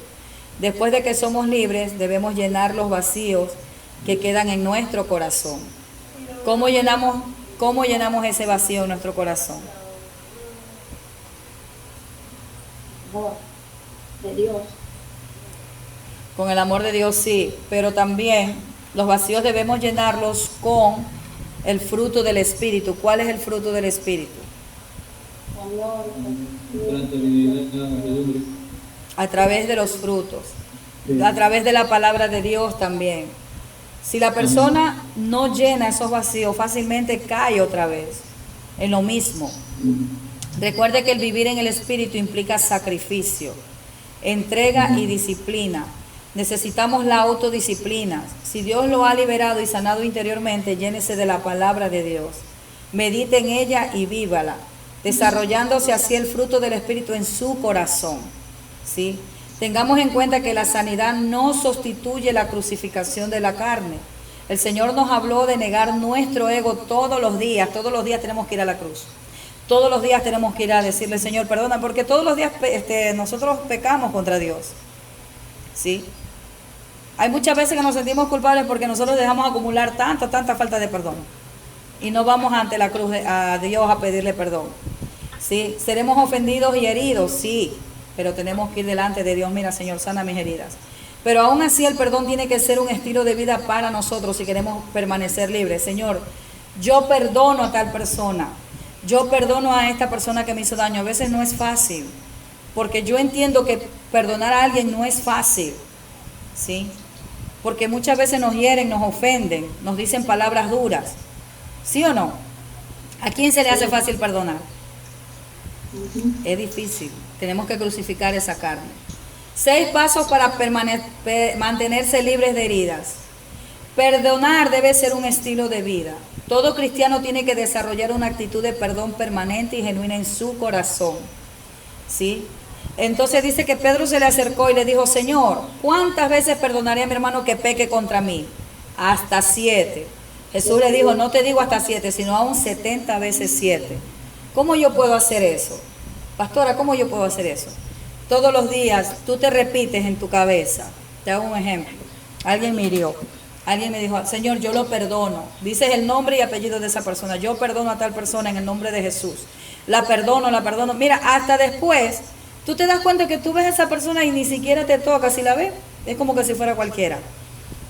Después de que somos libres, debemos llenar los vacíos que quedan en nuestro corazón. ¿Cómo llenamos ese vacío en nuestro corazón? Amor de Dios. Con el amor de Dios, sí, pero también los vacíos debemos llenarlos con el fruto del Espíritu. ¿Cuál es el fruto del Espíritu? Amor. A través de los frutos, a través de la palabra de Dios también. Si la persona no llena esos vacíos, fácilmente cae otra vez en lo mismo. Recuerde que el vivir en el Espíritu implica sacrificio, entrega y disciplina. Necesitamos la autodisciplina. Si Dios lo ha liberado y sanado interiormente, llénese de la palabra de Dios. Medite en ella y vívala, desarrollándose así el fruto del Espíritu en su corazón. ¿Sí? Tengamos en cuenta que la sanidad no sustituye la crucificación de la carne. El Señor nos habló de negar nuestro ego todos los días. Todos los días tenemos que ir a la cruz. Todos los días tenemos que ir a decirle, Señor, perdona, porque todos los días nosotros pecamos contra Dios. ¿Sí? Hay muchas veces que nos sentimos culpables porque nosotros dejamos acumular tanta falta de perdón. Y no vamos ante la cruz a Dios a pedirle perdón. ¿Sí? Seremos ofendidos y heridos, sí. Pero tenemos que ir delante de Dios. Mira, Señor, sana mis heridas. Pero aún así el perdón tiene que ser un estilo de vida para nosotros si queremos permanecer libres. Señor, yo perdono a tal persona. Yo perdono a esta persona que me hizo daño. A veces no es fácil. Porque yo entiendo que perdonar a alguien no es fácil. ¿Sí? Porque muchas veces nos hieren, nos ofenden, nos dicen palabras duras. ¿Sí o no? ¿A quién se le hace fácil perdonar? Es difícil. Tenemos que crucificar esa carne. 6 pasos para mantenerse libres de heridas. Perdonar debe ser un estilo de vida. Todo cristiano tiene que desarrollar una actitud de perdón permanente y genuina en su corazón. ¿Sí? Entonces dice que Pedro se le acercó y le dijo, Señor, ¿cuántas veces perdonaré a mi hermano que peque contra mí? Hasta 7. Jesús le dijo, no te digo hasta 7, sino aún 70 veces 7. ¿Cómo yo puedo hacer eso? Pastora, ¿cómo yo puedo hacer eso? Todos los días tú te repites en tu cabeza. Te hago un ejemplo. Alguien me hirió. Alguien me dijo, Señor, yo lo perdono. Dices el nombre y apellido de esa persona. Yo perdono a tal persona en el nombre de Jesús. La perdono, la perdono. Mira, hasta después, tú te das cuenta que tú ves a esa persona y ni siquiera te toca. Si la ves, es como que si fuera cualquiera.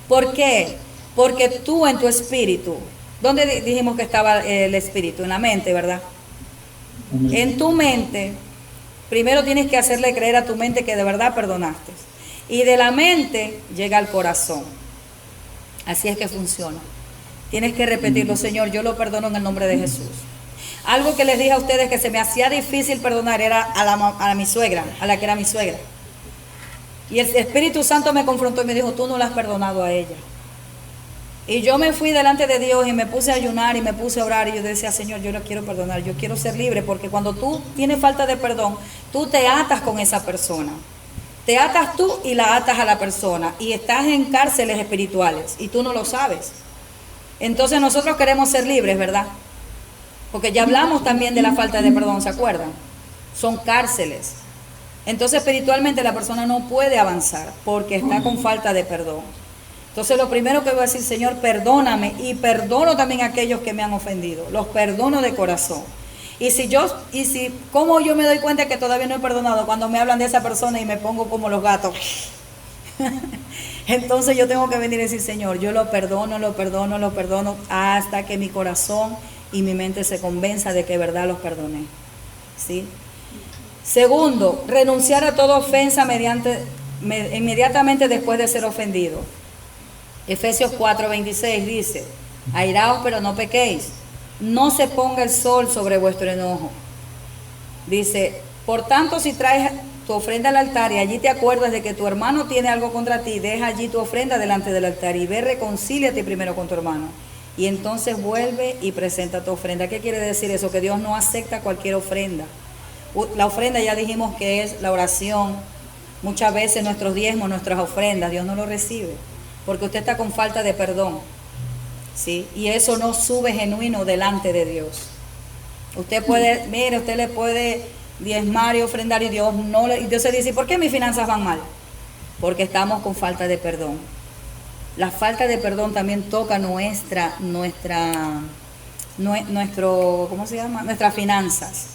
¿Por qué? Porque tú en tu espíritu, ¿dónde dijimos que estaba el espíritu? En la mente, ¿verdad? En tu mente, primero tienes que hacerle creer a tu mente que de verdad perdonaste. Y de la mente llega al corazón. Así es que funciona. Tienes que repetirlo, Señor, yo lo perdono en el nombre de Jesús. Algo que les dije a ustedes que se me hacía difícil perdonar era a mi suegra, a la que era mi suegra. Y el Espíritu Santo me confrontó y me dijo, tú no la has perdonado a ella. Y yo me fui delante de Dios y me puse a ayunar y me puse a orar y yo decía, Señor, yo lo quiero perdonar, yo quiero ser libre, porque cuando tú tienes falta de perdón, tú te atas con esa persona. Te atas tú y la atas a la persona y estás en cárceles espirituales y tú no lo sabes. Entonces nosotros queremos ser libres, ¿verdad? Porque ya hablamos también de la falta de perdón, ¿se acuerdan? Son cárceles. Entonces espiritualmente la persona no puede avanzar porque está con falta de perdón. Entonces lo primero que voy a decir, Señor, perdóname, y perdono también a aquellos que me han ofendido. Los perdono de corazón. ¿Cómo yo me doy cuenta que todavía no he perdonado? Cuando me hablan de esa persona y me pongo como los gatos. Entonces yo tengo que venir y decir, Señor, yo lo perdono hasta que mi corazón y mi mente se convenza de que de verdad los perdoné. ¿Sí? Segundo, renunciar a toda ofensa inmediatamente después de ser ofendido. Efesios 4:26 dice, airaos pero no pequéis, no se ponga el sol sobre vuestro enojo. Dice, por tanto, si traes tu ofrenda al altar y allí te acuerdas de que tu hermano tiene algo contra ti, deja allí tu ofrenda delante del altar y ve, reconcíliate primero con tu hermano. Y entonces vuelve y presenta tu ofrenda. ¿Qué quiere decir eso? Que Dios no acepta cualquier ofrenda. La ofrenda ya dijimos que es la oración. Muchas veces nuestros diezmos, nuestras ofrendas, Dios no lo recibe, porque usted está con falta de perdón. ¿Sí? Y eso no sube genuino delante de Dios. Usted le puede diezmar y ofrendar y Dios no le... Y Dios se dice, ¿por qué mis finanzas van mal? Porque estamos con falta de perdón. La falta de perdón también toca nuestras finanzas.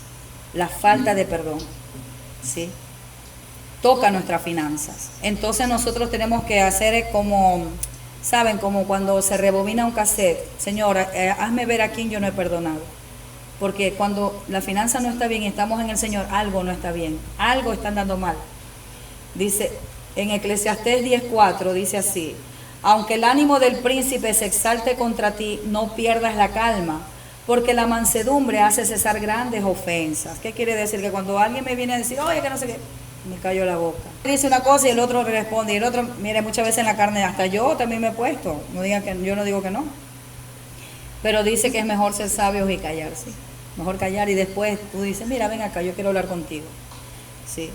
La falta de perdón, ¿sí? Toca nuestras finanzas. Entonces nosotros tenemos que hacer como, ¿saben? Como cuando se rebobina un cassette. Señor, hazme ver a quién yo no he perdonado. Porque cuando la finanza no está bien y estamos en el Señor, algo no está bien. Algo está andando mal. Dice, en Eclesiastés 10:4, dice así, aunque el ánimo del príncipe se exalte contra ti, no pierdas la calma, porque la mansedumbre hace cesar grandes ofensas. ¿Qué quiere decir? Que cuando alguien me viene a decir, oye, que no sé qué, me callo la boca. Dice una cosa y el otro responde, y el otro, mire, muchas veces en la carne, hasta yo también me he puesto, yo no digo que no, pero dice que es mejor ser sabios y callarse, mejor callar, y después tú dices, mira, ven acá, yo quiero hablar contigo. ¿Sí?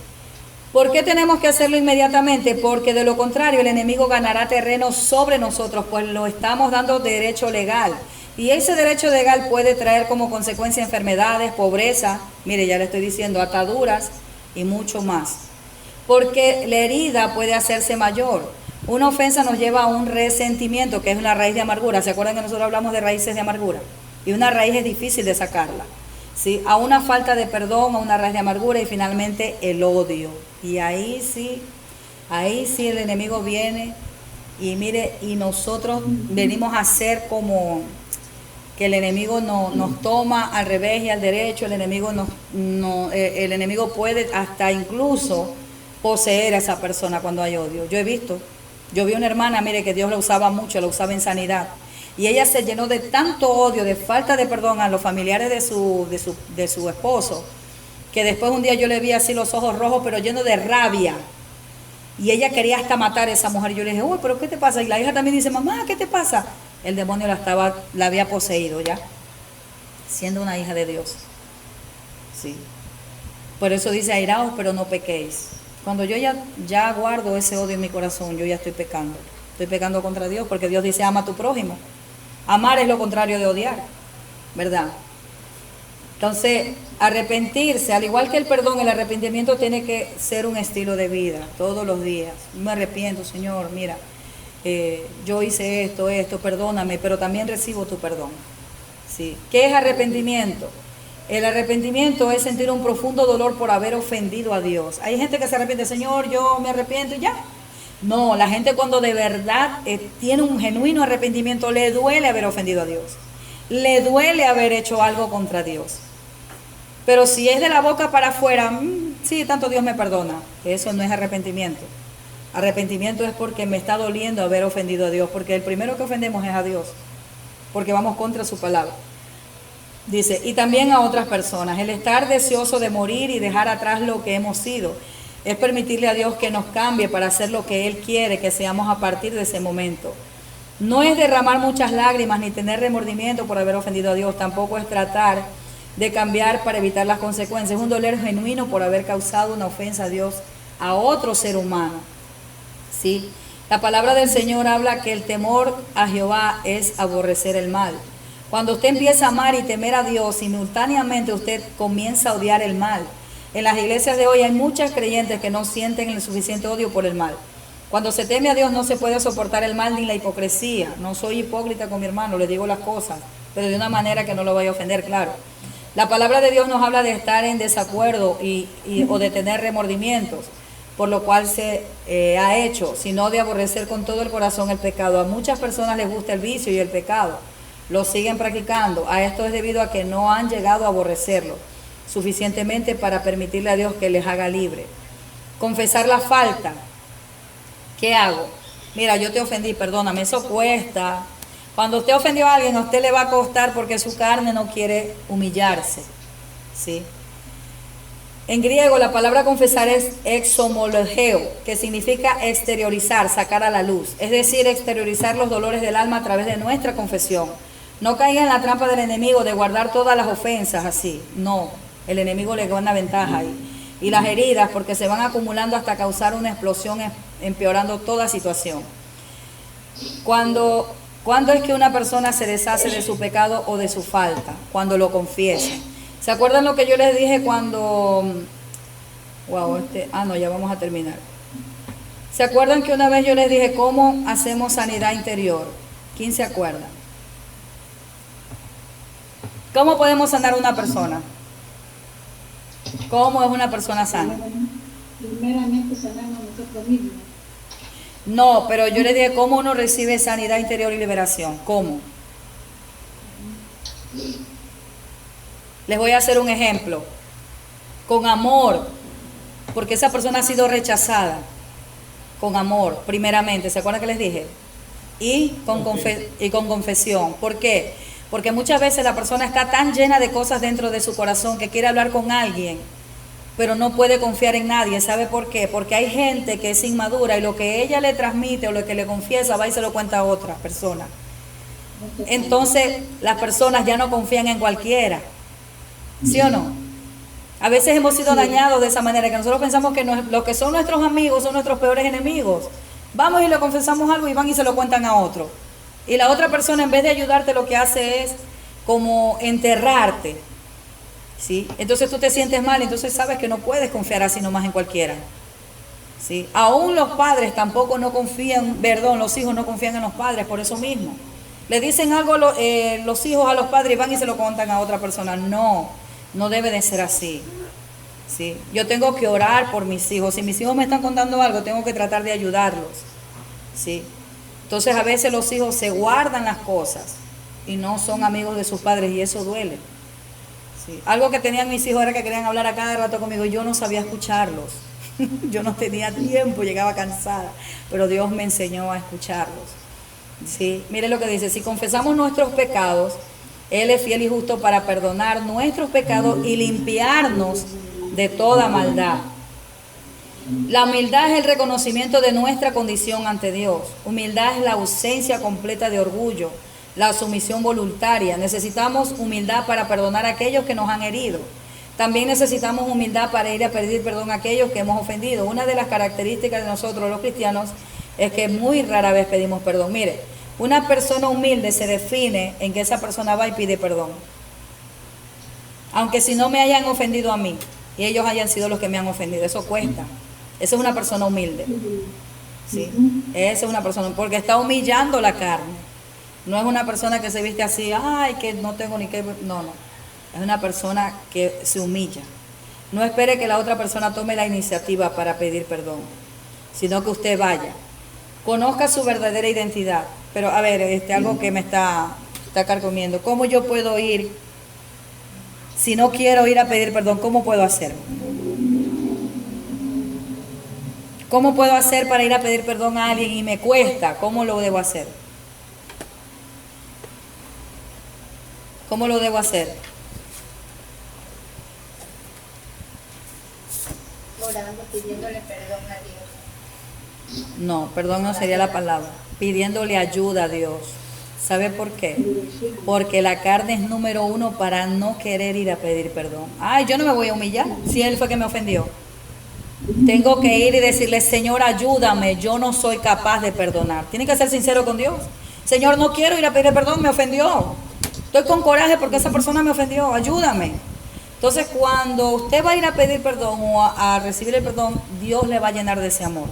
¿Por qué tenemos que hacerlo inmediatamente? Porque de lo contrario el enemigo ganará terreno sobre nosotros, pues lo estamos dando derecho legal. Y ese derecho legal puede traer como consecuencia enfermedades, pobreza, mire, ya le estoy diciendo, ataduras y mucho más. Porque la herida puede hacerse mayor. Una ofensa nos lleva a un resentimiento, que es una raíz de amargura. ¿Se acuerdan que nosotros hablamos de raíces de amargura? Y una raíz es difícil de sacarla. ¿Sí? A una falta de perdón, a una raíz de amargura y finalmente el odio. Y ahí sí el enemigo viene y mire, y nosotros venimos a ser como que el enemigo nos toma al revés y al derecho. El enemigo el enemigo puede hasta incluso poseer a esa persona cuando hay odio. Yo vi una hermana, mire, que Dios la usaba mucho, la usaba en sanidad. Y ella se llenó de tanto odio, de falta de perdón a los familiares de su esposo, que después un día yo le vi así los ojos rojos, pero llenos de rabia. Y ella quería hasta matar a esa mujer. Yo le dije, uy, pero ¿qué te pasa? Y la hija también dice, mamá, ¿qué te pasa? El demonio la había poseído ya, siendo una hija de Dios. Sí. Por eso dice, airaos, pero no pequéis. Cuando yo ya guardo ese odio en mi corazón, yo ya estoy pecando. Estoy pecando contra Dios, porque Dios dice, ama a tu prójimo. Amar es lo contrario de odiar, ¿verdad? Entonces, arrepentirse, al igual que el perdón, el arrepentimiento tiene que ser un estilo de vida, todos los días. Me arrepiento, Señor, mira, yo hice esto, perdóname, pero también recibo tu perdón. ¿Sí? ¿Qué es arrepentimiento? El arrepentimiento es sentir un profundo dolor por haber ofendido a Dios. Hay gente que se arrepiente, Señor, yo me arrepiento y ya. No, la gente cuando de verdad tiene un genuino arrepentimiento, le duele haber ofendido a Dios. Le duele haber hecho algo contra Dios. Pero si es de la boca para afuera, sí, tanto Dios me perdona. Eso no es arrepentimiento. Arrepentimiento es porque me está doliendo haber ofendido a Dios, porque el primero que ofendemos es a Dios, porque vamos contra su palabra. Dice, y también a otras personas. El estar deseoso de morir y dejar atrás lo que hemos sido es permitirle a Dios que nos cambie para hacer lo que Él quiere que seamos a partir de ese momento. No es derramar muchas lágrimas ni tener remordimiento por haber ofendido a Dios, tampoco es tratar de cambiar para evitar las consecuencias. Es un dolor genuino por haber causado una ofensa a Dios, a otro ser humano. ¿Sí? La palabra del Señor habla que el temor a Jehová es aborrecer el mal. Cuando usted empieza a amar y temer a Dios, simultáneamente usted comienza a odiar el mal. En las iglesias de hoy hay muchas creyentes que no sienten el suficiente odio por el mal. Cuando se teme a Dios no se puede soportar el mal ni la hipocresía. No soy hipócrita con mi hermano, le digo las cosas, pero de una manera que no lo vaya a ofender, claro. La palabra de Dios nos habla de estar en desacuerdo o de tener remordimientos, por lo cual se ha hecho, sino de aborrecer con todo el corazón el pecado. A muchas personas les gusta el vicio y el pecado, lo siguen practicando. A esto es debido a que no han llegado a aborrecerlo suficientemente para permitirle a Dios que les haga libre. Confesar la falta. ¿Qué hago? Mira, yo te ofendí, perdóname, eso cuesta. Cuando usted ofendió a alguien, a usted le va a costar porque su carne no quiere humillarse. ¿Sí? En griego la palabra confesar es exomologeo, que significa exteriorizar, sacar a la luz. Es decir, exteriorizar los dolores del alma a través de nuestra confesión. No caiga en la trampa del enemigo de guardar todas las ofensas así. No, el enemigo le gana ventaja ahí. Y las heridas, porque se van acumulando hasta causar una explosión, empeorando toda situación. ¿Cuándo es que una persona se deshace de su pecado o de su falta? Cuando lo confiesa. ¿Se acuerdan lo que yo les dije cuando... ya vamos a terminar. ¿Se acuerdan que una vez yo les dije cómo hacemos sanidad interior? ¿Quién se acuerda? ¿Cómo podemos sanar a una persona? ¿Cómo es una persona sana? Primeramente sanamos a nosotros mismos. No, pero yo le dije cómo uno recibe sanidad interior y liberación. ¿Cómo? Les voy a hacer un ejemplo. Con amor, porque esa persona ha sido rechazada. Con amor, primeramente. ¿Se acuerdan que les dije? Y con confesión. ¿Por qué? Porque muchas veces la persona está tan llena de cosas dentro de su corazón que quiere hablar con alguien, pero no puede confiar en nadie. ¿Sabe por qué? Porque hay gente que es inmadura y lo que ella le transmite o lo que le confiesa va y se lo cuenta a otra persona. Entonces las personas ya no confían en cualquiera. ¿Sí o no? A veces hemos sido dañados de esa manera, que nosotros pensamos que los que son nuestros amigos son nuestros peores enemigos. Vamos y le confesamos algo y van y se lo cuentan a otro. Y la otra persona, en vez de ayudarte, lo que hace es como enterrarte. ¿Sí? Entonces tú te sientes mal, entonces sabes que no puedes confiar así nomás en cualquiera. ¿Sí? Aún los padres tampoco no confían, los hijos no confían en los padres por eso mismo. Le dicen algo los hijos a los padres y van y se lo cuentan a otra persona. No debe de ser así. ¿Sí? Yo tengo que orar por mis hijos. Si mis hijos me están contando algo, tengo que tratar de ayudarlos. ¿Sí? Entonces a veces los hijos se guardan las cosas y no son amigos de sus padres y eso duele. ¿Sí? Algo que tenían mis hijos era que querían hablar a cada rato conmigo y yo no sabía escucharlos. Yo no tenía tiempo, llegaba cansada, pero Dios me enseñó a escucharlos. ¿Sí? Mire lo que dice: si confesamos nuestros pecados, Él es fiel y justo para perdonar nuestros pecados y limpiarnos de toda maldad. La humildad es el reconocimiento de nuestra condición ante Dios. Humildad es la ausencia completa de orgullo, la sumisión voluntaria. Necesitamos humildad para perdonar a aquellos que nos han herido. También necesitamos humildad para ir a pedir perdón a aquellos que hemos ofendido. Una de las características de nosotros los cristianos es que muy rara vez pedimos perdón. Mire, una persona humilde se define en que esa persona va y pide perdón. Aunque si no me hayan ofendido a mí y ellos hayan sido los que me han ofendido, eso cuesta. Esa es una persona humilde. ¿Sí? Esa es una persona, porque está humillando la carne. No es una persona que se viste así, ay, que no tengo ni que... No. Es una persona que se humilla. No espere que la otra persona tome la iniciativa para pedir perdón, sino que usted vaya. Conozca su verdadera identidad. Pero, a ver, algo que me está carcomiendo. ¿Cómo yo puedo ir? Si no quiero ir a pedir perdón, ¿cómo puedo hacerlo? ¿Cómo puedo hacer para ir a pedir perdón a alguien y me cuesta? ¿Cómo lo debo hacer? ¿Cómo lo debo hacer? Orando, pidiéndole perdón a Dios. No, perdón no sería la palabra. Pidiéndole ayuda a Dios. ¿Sabe por qué? Porque la carne es número uno para no querer ir a pedir perdón. Ay, yo no me voy a humillar si él fue que me ofendió. Tengo que ir y decirle, Señor, ayúdame, yo no soy capaz de perdonar. Tiene que ser sincero con Dios. Señor, no quiero ir a pedir perdón, me ofendió. Estoy con coraje porque esa persona me ofendió, ayúdame. Entonces, cuando usted va a ir a pedir perdón o a recibir el perdón, Dios le va a llenar de ese amor.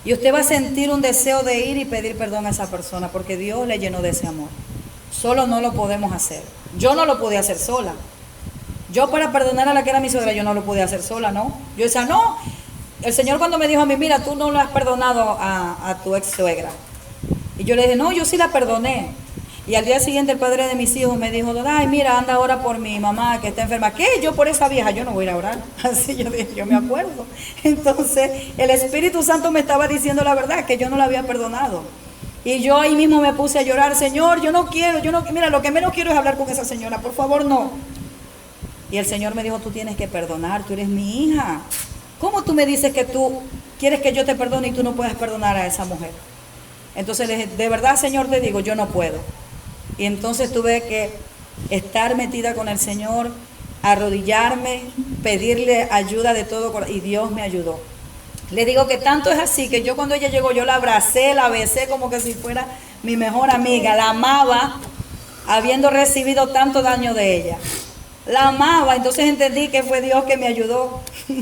Y usted va a sentir un deseo de ir y pedir perdón a esa persona porque Dios le llenó de ese amor. Solo no lo podemos hacer. Yo no lo pude hacer sola. Yo para perdonar a la que era mi suegra, yo no lo pude hacer sola, ¿no? Yo decía, no. El Señor cuando me dijo a mí, mira, tú no lo has perdonado a tu ex suegra. Y yo le dije, no, yo sí la perdoné. Y al día siguiente el padre de mis hijos me dijo, ay, mira, anda ahora por mi mamá que está enferma. ¿Qué? Yo por esa vieja, yo no voy a ir a orar. Así yo dije, yo me acuerdo. Entonces el Espíritu Santo me estaba diciendo la verdad, que yo no la había perdonado. Y yo ahí mismo me puse a llorar, Señor, yo no quiero, mira, lo que menos quiero es hablar con esa señora, por favor, no. Y el Señor me dijo, tú tienes que perdonar, tú eres mi hija. ¿Cómo tú me dices que tú quieres que yo te perdone y tú no puedes perdonar a esa mujer? Entonces le dije, de verdad, Señor, te digo, yo no puedo. Y entonces tuve que estar metida con el Señor, arrodillarme, pedirle ayuda de todo corazón, y Dios me ayudó. Le digo que tanto es así que yo cuando ella llegó, yo la abracé, la besé como que si fuera mi mejor amiga, la amaba, habiendo recibido tanto daño de ella. La amaba, entonces entendí que fue Dios que me ayudó,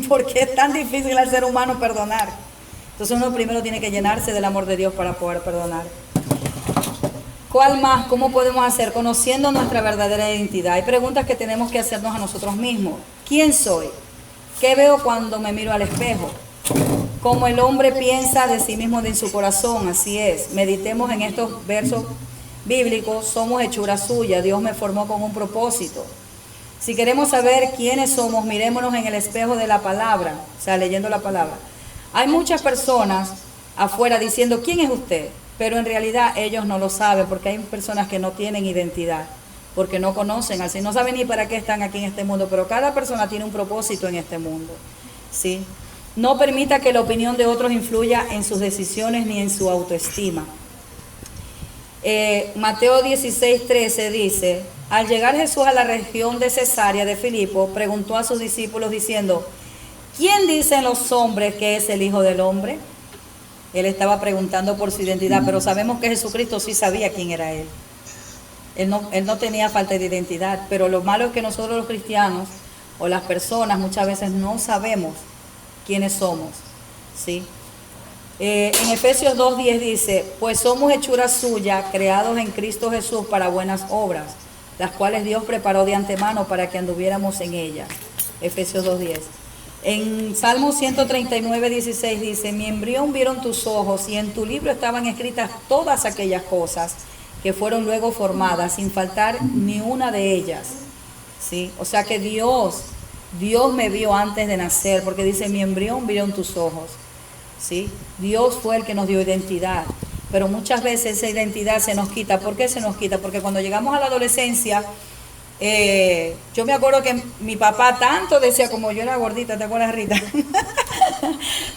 porque es tan difícil al ser humano perdonar. Entonces uno primero tiene que llenarse del amor de Dios para poder perdonar. ¿Cuál más? ¿Cómo podemos hacer? Conociendo nuestra verdadera identidad. Hay preguntas que tenemos que hacernos a nosotros mismos. ¿Quién soy? ¿Qué veo cuando me miro al espejo? Como el hombre piensa de sí mismo en su corazón, así es. Meditemos en estos versos bíblicos. Somos hechura suya. Dios me formó con un propósito. Si queremos saber quiénes somos, mirémonos en el espejo de la palabra, o sea, leyendo la palabra. Hay muchas personas afuera diciendo, ¿quién es usted? Pero en realidad ellos no lo saben, porque hay personas que no tienen identidad, porque no conocen al Señor, no saben ni para qué están aquí en este mundo, pero cada persona tiene un propósito en este mundo, ¿sí? No permita que la opinión de otros influya en sus decisiones ni en su autoestima. Mateo 16:13 dice, al llegar Jesús a la región de Cesarea de Filipo, preguntó a sus discípulos diciendo, ¿quién dicen los hombres que es el Hijo del Hombre? Él estaba preguntando por su identidad, pero sabemos que Jesucristo sí sabía quién era Él. Él no tenía falta de identidad, pero lo malo es que nosotros los cristianos o las personas muchas veces no sabemos quiénes somos, ¿sí? En Efesios 2:10 dice, pues somos hechura suya, creados en Cristo Jesús para buenas obras, las cuales Dios preparó de antemano para que anduviéramos en ellas. Efesios 2:10. En Salmo 139:16 dice, mi embrión vieron tus ojos y en tu libro estaban escritas todas aquellas cosas que fueron luego formadas, sin faltar ni una de ellas. ¿Sí? O sea que Dios me vio antes de nacer, porque dice, mi embrión vieron tus ojos. ¿Sí? Dios fue el que nos dio identidad, pero muchas veces esa identidad se nos quita. ¿Por qué se nos quita? Porque cuando llegamos a la adolescencia, yo me acuerdo que mi papá tanto decía, como yo era gordita, ¿te acuerdas, Rita?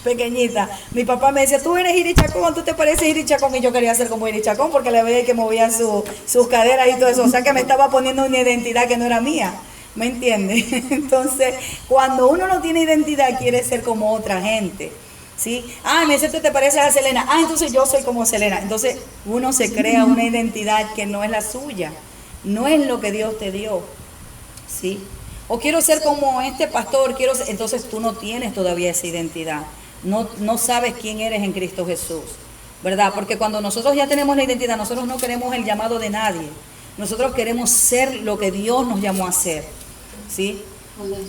Pequeñita. Mi papá me decía, tú eres Iris Chacón, tú te pareces Iris Chacón, y yo quería ser como Iris Chacón porque le veía que movía sus caderas y todo eso. O sea que me estaba poniendo una identidad que no era mía. ¿Me entiendes? Entonces, cuando uno no tiene identidad, quiere ser como otra gente. ¿Sí? Ah, me dice, tú te pareces a Selena. Ah, entonces yo soy como Selena. Entonces, uno se crea una identidad que no es la suya. No es lo que Dios te dio, ¿sí? O quiero ser como este pastor, entonces tú no tienes todavía esa identidad. No sabes quién eres en Cristo Jesús, ¿verdad? Porque cuando nosotros ya tenemos la identidad, nosotros no queremos el llamado de nadie. Nosotros queremos ser lo que Dios nos llamó a ser, ¿sí?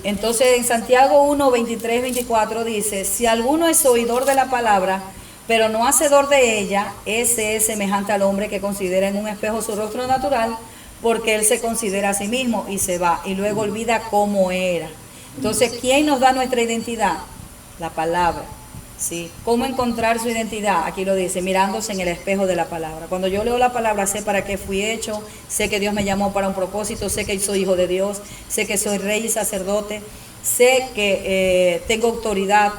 Entonces en Santiago 1, 23, 24 dice, si alguno es oidor de la palabra, pero no hacedor de ella, ese es semejante al hombre que considera en un espejo su rostro natural, porque él se considera a sí mismo y se va, y luego olvida cómo era. Entonces, ¿quién nos da nuestra identidad? La palabra, ¿sí? ¿Cómo encontrar su identidad? Aquí lo dice, mirándose en el espejo de la palabra. Cuando yo leo la palabra, sé para qué fui hecho, sé que Dios me llamó para un propósito, sé que soy hijo de Dios, sé que soy rey y sacerdote, sé que tengo autoridad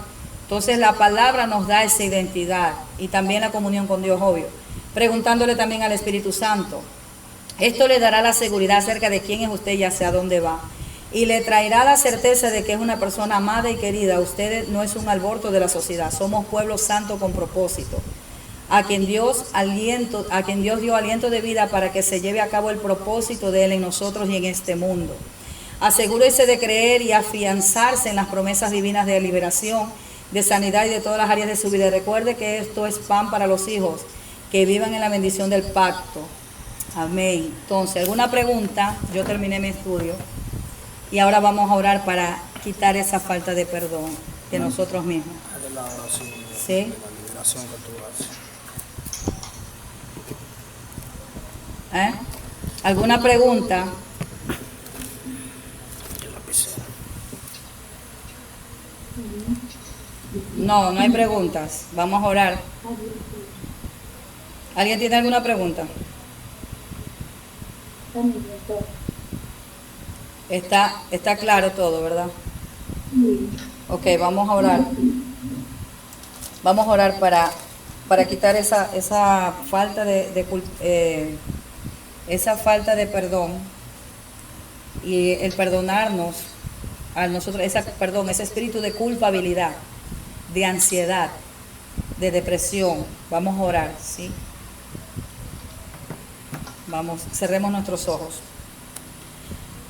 Entonces la palabra nos da esa identidad y también la comunión con Dios, obvio. Preguntándole también al Espíritu Santo. Esto le dará la seguridad acerca de quién es usted y hacia dónde va. Y le traerá la certeza de que es una persona amada y querida. Usted no es un aborto de la sociedad, somos pueblo santo con propósito, a quien Dios dio aliento de vida para que se lleve a cabo el propósito de Él en nosotros y en este mundo. Asegúrese de creer y afianzarse en las promesas divinas de liberación, de sanidad y de todas las áreas de su vida. Y recuerde que esto es pan para los hijos, que vivan en la bendición del pacto. Amén. Entonces, ¿alguna pregunta? Yo terminé mi estudio. Y ahora vamos a orar para quitar esa falta de perdón de nosotros mismos. Hazle la oración ¿Sí? de la liberación que tú haces. ¿Alguna pregunta? En la lapicera. No, no hay preguntas. Vamos a orar. ¿Alguien tiene alguna pregunta? Está claro todo, ¿verdad? Ok, vamos a orar. Vamos a orar para quitar esa falta esa falta de perdón y el perdonarnos a nosotros, ese espíritu de culpabilidad, de ansiedad, de depresión. Vamos a orar, ¿sí? Vamos, cerremos nuestros ojos.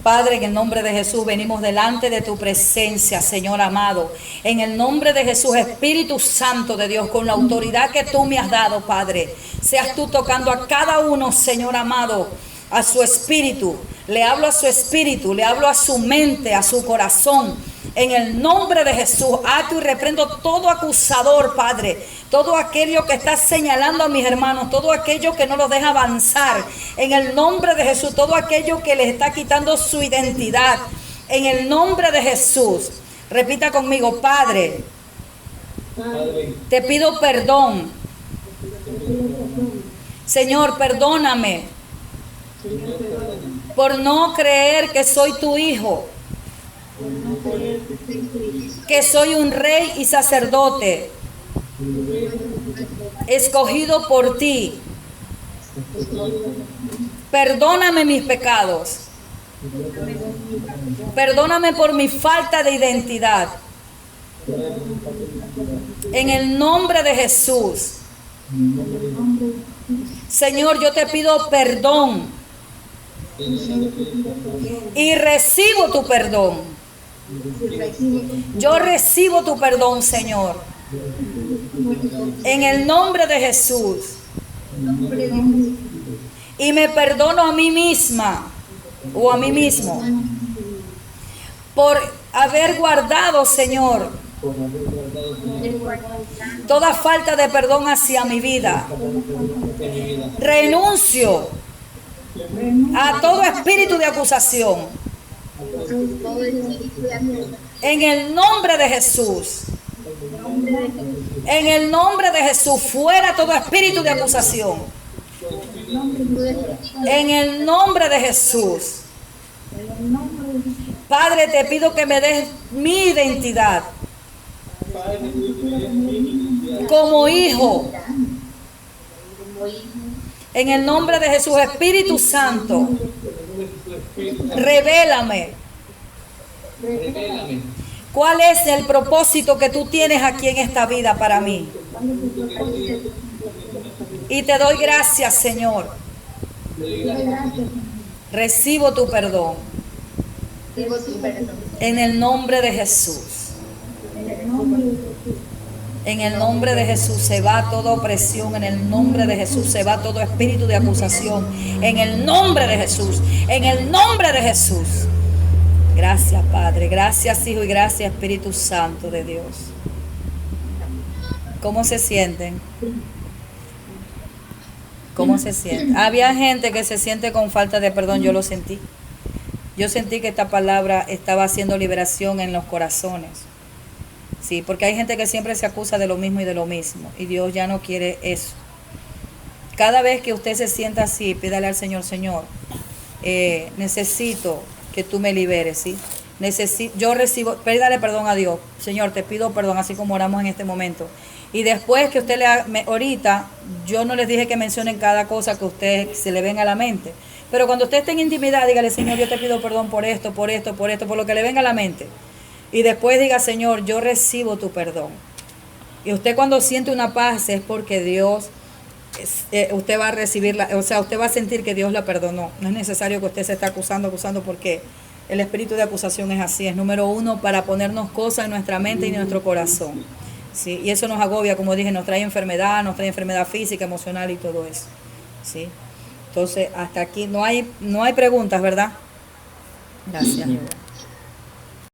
Padre, en el nombre de Jesús venimos delante de tu presencia, Señor amado. En el nombre de Jesús, Espíritu Santo de Dios, con la autoridad que tú me has dado, Padre, seas tú tocando a cada uno, Señor amado, a su espíritu. Le hablo a su espíritu, le hablo a su mente, a su corazón. En el nombre de Jesús, ato y reprendo todo acusador, Padre, todo aquello que está señalando a mis hermanos, todo aquello que no los deja avanzar. En el nombre de Jesús, todo aquello que les está quitando su identidad. En el nombre de Jesús, repita conmigo: Padre, te pido perdón. Señor, perdóname por no creer que soy tu hijo, que soy un rey y sacerdote escogido por ti. Perdóname mis pecados. Perdóname por mi falta de identidad. En el nombre de Jesús. Señor, yo te pido perdón y recibo tu perdón. Yo recibo tu perdón, Señor. En el nombre de Jesús. Y me perdono a mí misma o a mí mismo por haber guardado, Señor, toda falta de perdón hacia mi vida. Renuncio a todo espíritu de acusación. En el nombre de Jesús. En el nombre de Jesús, fuera todo espíritu de acusación. En el nombre de Jesús. Padre, te pido que me des mi identidad como hijo. En el nombre de Jesús, Espíritu Santo, revélame cuál es el propósito que tú tienes aquí en esta vida para mí. Y te doy gracias, Señor. Recibo tu perdón. En el nombre de Jesús. En el nombre de Jesús se va toda opresión. En el nombre de Jesús se va todo espíritu de acusación. En el nombre de Jesús. En el nombre de Jesús. Gracias, Padre. Gracias, Hijo, y gracias, Espíritu Santo de Dios. ¿Cómo se sienten? ¿Cómo se sienten? Había gente que se siente con falta de perdón. Yo lo sentí. Yo sentí que esta palabra estaba haciendo liberación en los corazones. Sí, porque hay gente que siempre se acusa de lo mismo y de lo mismo. Y Dios ya no quiere eso. Cada vez que usted se sienta así, pídale al Señor, Señor, necesito que tú me liberes, ¿sí? yo recibo, pídale perdón a Dios. Señor, te pido perdón, así como oramos en este momento. Y después que usted ahorita, yo no les dije que mencionen cada cosa que a usted se le venga a la mente. Pero cuando usted esté en intimidad, dígale, Señor, yo te pido perdón por esto, por esto, por esto, por lo que le venga a la mente. Y después diga, Señor, yo recibo tu perdón. Y usted cuando siente una paz es porque Dios, usted va a recibirla, o sea, usted va a sentir que Dios la perdonó. No es necesario que usted se esté acusando, porque el espíritu de acusación es así. Es número uno para ponernos cosas en nuestra mente y en nuestro corazón. ¿Sí? Y eso nos agobia, como dije, nos trae enfermedad física, emocional y todo eso. ¿Sí? Entonces, hasta aquí no hay preguntas, ¿verdad? Gracias.